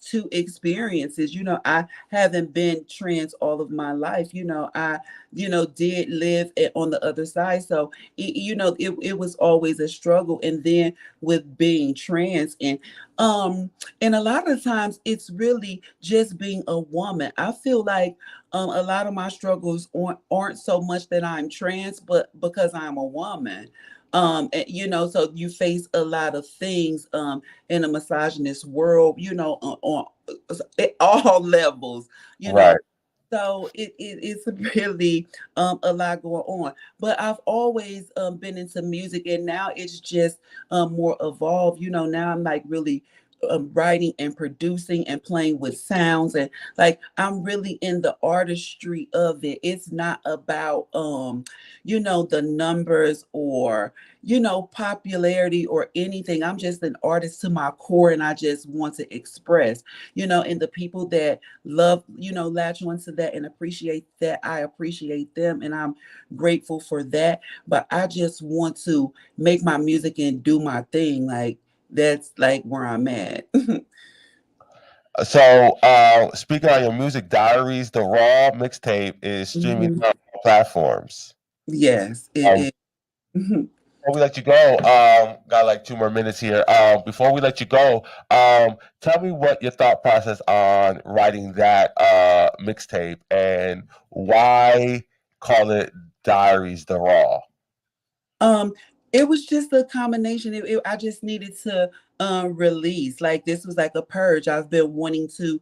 two experiences. I haven't been trans all of my life. I, did live on the other side. So, it was always a struggle. And then with being trans and a lot of times it's really just being a woman. I feel like a lot of my struggles aren't so much that I'm trans, but because I'm a woman. And, so you face a lot of things in a misogynist world, at all levels, Right. so it's really a lot going on. But I've always been into music, and now it's just more evolved. Now I'm like really writing and producing and playing with sounds, and like I'm really in the artistry of it. It's not about the numbers or popularity or anything. I'm just an artist to my core, and I just want to express, and the people that love, latch onto that and appreciate that. I appreciate them and I'm grateful for that. But I just want to make my music and do my thing. Like that's like where I'm at. So, speaking on your music diaries, the Raw mixtape is streaming Mhm. on all platforms. Yes, Um, it is. Before we let you go, got like 2 more minutes here. Before we let you go, tell me what your thought process on writing that mixtape and why call it Diaries the Raw. Um, it was just a combination. I just needed to release. Like this was like a purge. I've been wanting to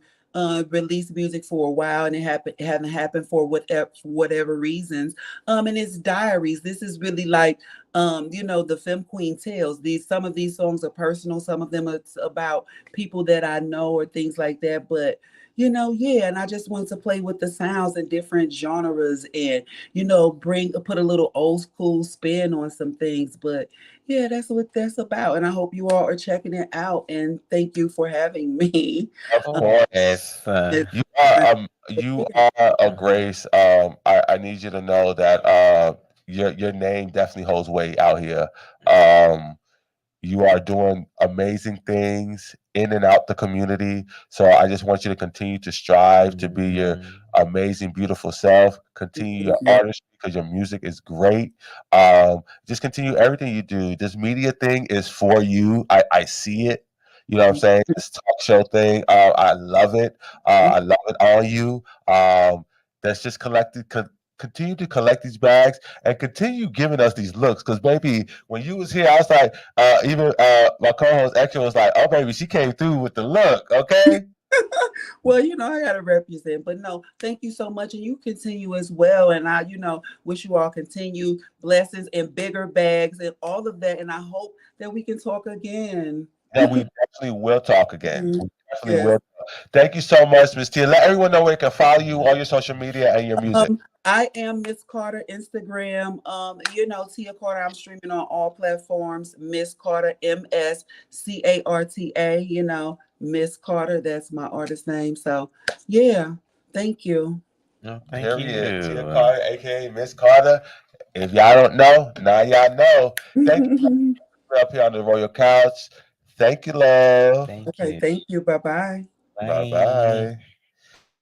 release music for a while, and it haven't happened for whatever reasons. And it's diaries. This is really like the Femme Queen tales. Some of these songs are personal. Some of them are about people that I know or things like that. But yeah, and I just wanted to play with the sounds and different genres and put a little old school spin on some things. But yeah, that's what that's about. And I hope you all are checking it out. And thank you for having me. Of course. Yes. It's You are a grace. I need you to know that your name definitely holds weight out here. Um, you are doing amazing things in and out the community. So I just want you to continue to strive to be your amazing, beautiful self. Continue your artistry because your music is great. Just continue everything you do. This media thing is for you. I see it. You know what I'm saying? This talk show thing, I love it. I love it on you. That's just continue to collect these bags and continue giving us these looks. Because baby, when you was here, I was like, even my co-host Extra was like, "Oh baby, she came through with the look." Okay. well, I gotta represent, but no, thank you so much. And you continue as well. And I, wish you all continue blessings and bigger bags and all of that. And I hope that we can talk again. Yeah, we definitely will talk again. We definitely Yes. will Thank you so much, Miss Tia. Let everyone know where they can follow you on your social media and your music. I am Miss Carter Instagram. Tia Carter. I'm streaming on all platforms. Miss Carter, MSCARTA. Miss Carter. That's my artist name. So yeah, thank you. No, thank Period. you. Tia Carter, aka Miss Carter. If y'all don't know, now y'all know. Thank you for up here on the Royal Couch. Thank you, love. Thank you. Bye-bye. Bye-bye.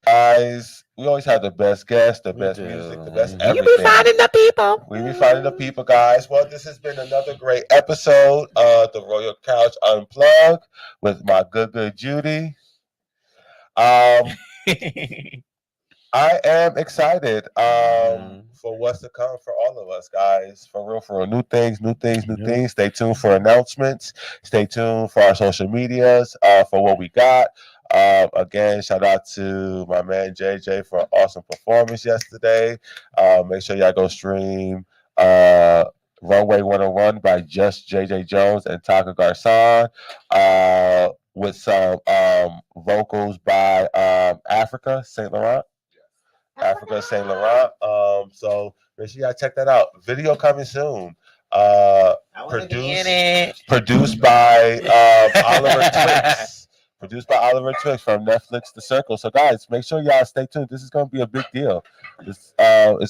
Guys, we always have the best guests, the best music, the best everything. You be finding the people. We be finding the people, guys. Well, this has been another great episode of the Royal Couch Unplugged with my good Judy. I am excited for what's to come for all of us, guys. For real, new things. Stay tuned for announcements. Stay tuned for our social medias for what we got. Again, shout out to my man JJ for an awesome performance yesterday. Make sure y'all go stream Runway 101 by Just JJ Jones and Taka Garcon with some vocals by Africa St. Laurent. Africa St. Laurent. So make sure y'all check that out. Video coming soon. Produced by Oliver Twix. Produced by Oliver Twix from Netflix The Circle. So guys, make sure y'all stay tuned. This is gonna be a big deal. It's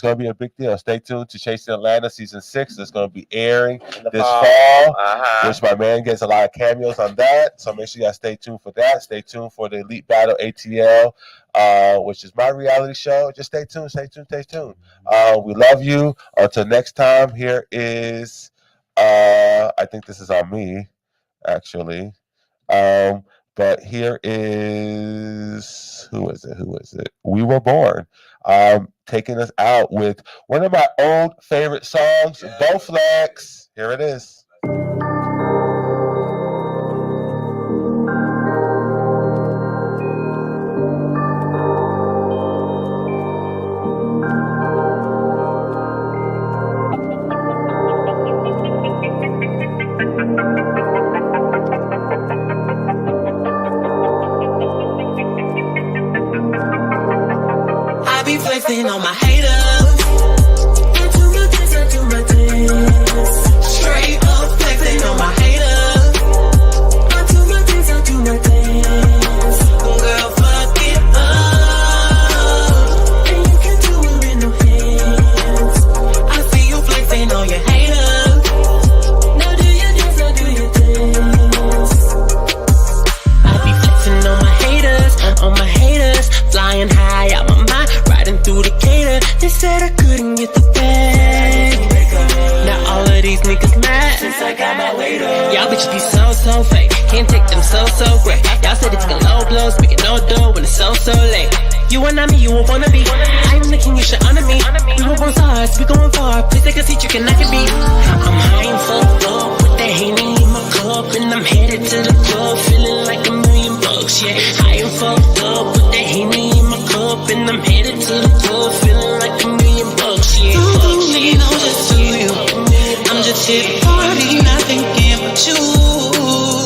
gonna be a big deal. Stay tuned to Chasing Atlanta season 6. It's gonna be airing this fall, which my man gets a lot of cameos on that. So make sure y'all stay tuned for that. Stay tuned for the Elite Battle ATL, which is my reality show. Just stay tuned. We love you. Until next time, here is I think this is on me, actually. But here is who is it? We Were Born. Taking us out with one of my old favorite songs, Bowflex. Here it is. Flexing on my haters. I do my dance. Straight up flexing on my haters. I do my dance. Girl, fuck it up. And you can do it with no hands. I see you flexing on your haters. Now do your dance, I be flexing on my haters. Flying high out my mind. Through the cater, they said I couldn't get the bag. Now all of these niggas mad since I got my weight up. Y'all bitches be so fake, can't take them so great. Y'all said it's gonna low blow, speaking no dough when it's so late. You and me, you won't wanna be. I am the king, you should honor me. We won't want stars, we going far. Please take a seat, you cannot get me. I'm high and fucked up with the Henny in my cup, and I'm headed to the club, feeling like $1 million. Yeah, high and fucked up with the Henny in my cup, and I'm headed to the club, feeling like $1 million. Yeah, fuck shit, I'm just to you. I'm just here to party, not thinking about you.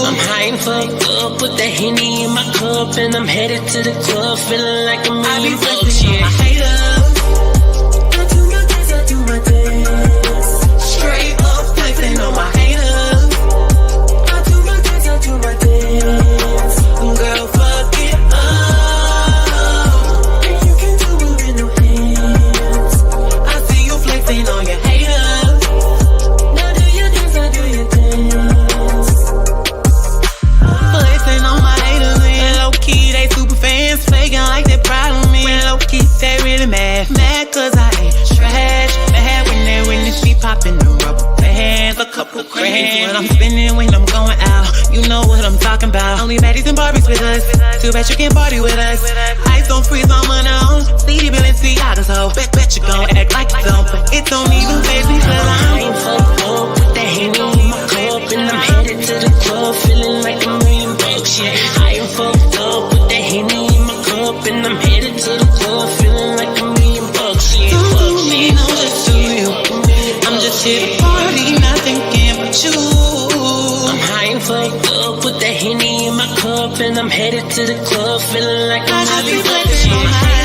I'm high and fucked up with the Henny in my cup, and I'm headed to the club, feeling like $1 million. Yeah, my haters. I do my dance. Straight up flexing on my haters. I do my dance. Girl, fuck it up. And you can do it with no hands. I see you flexing on your haters. Now do your dance, I do your dance. Flexing on my haters, and low key they super fans, faking like they proud of me. And low key they really mad cause I ain't trash. Bad when they witness me popping the rubber bands, a couple grand. When I'm spinning, when I'm going out, you know what I'm talking about. Only baddies and Barbies with us. Too bad you can't party with us. Ice don't freeze on my own. CD Balenciagas, ho. Bet you gon' act like you don't, but it don't even phase me, cause I ain't fucked up with the Henny in my cup, and I'm headed to the club, feeling like $1 million. Yeah, I ain't fucked up with the Henny in my cup, and I'm headed to the club, feeling like $1 million. Yeah, fuck shit, I'm just to you. I'm just here to party, not thinking about you. I'm high and fucked up with the Henny in my cup, and I'm headed to the club, feeling like I'm having fun.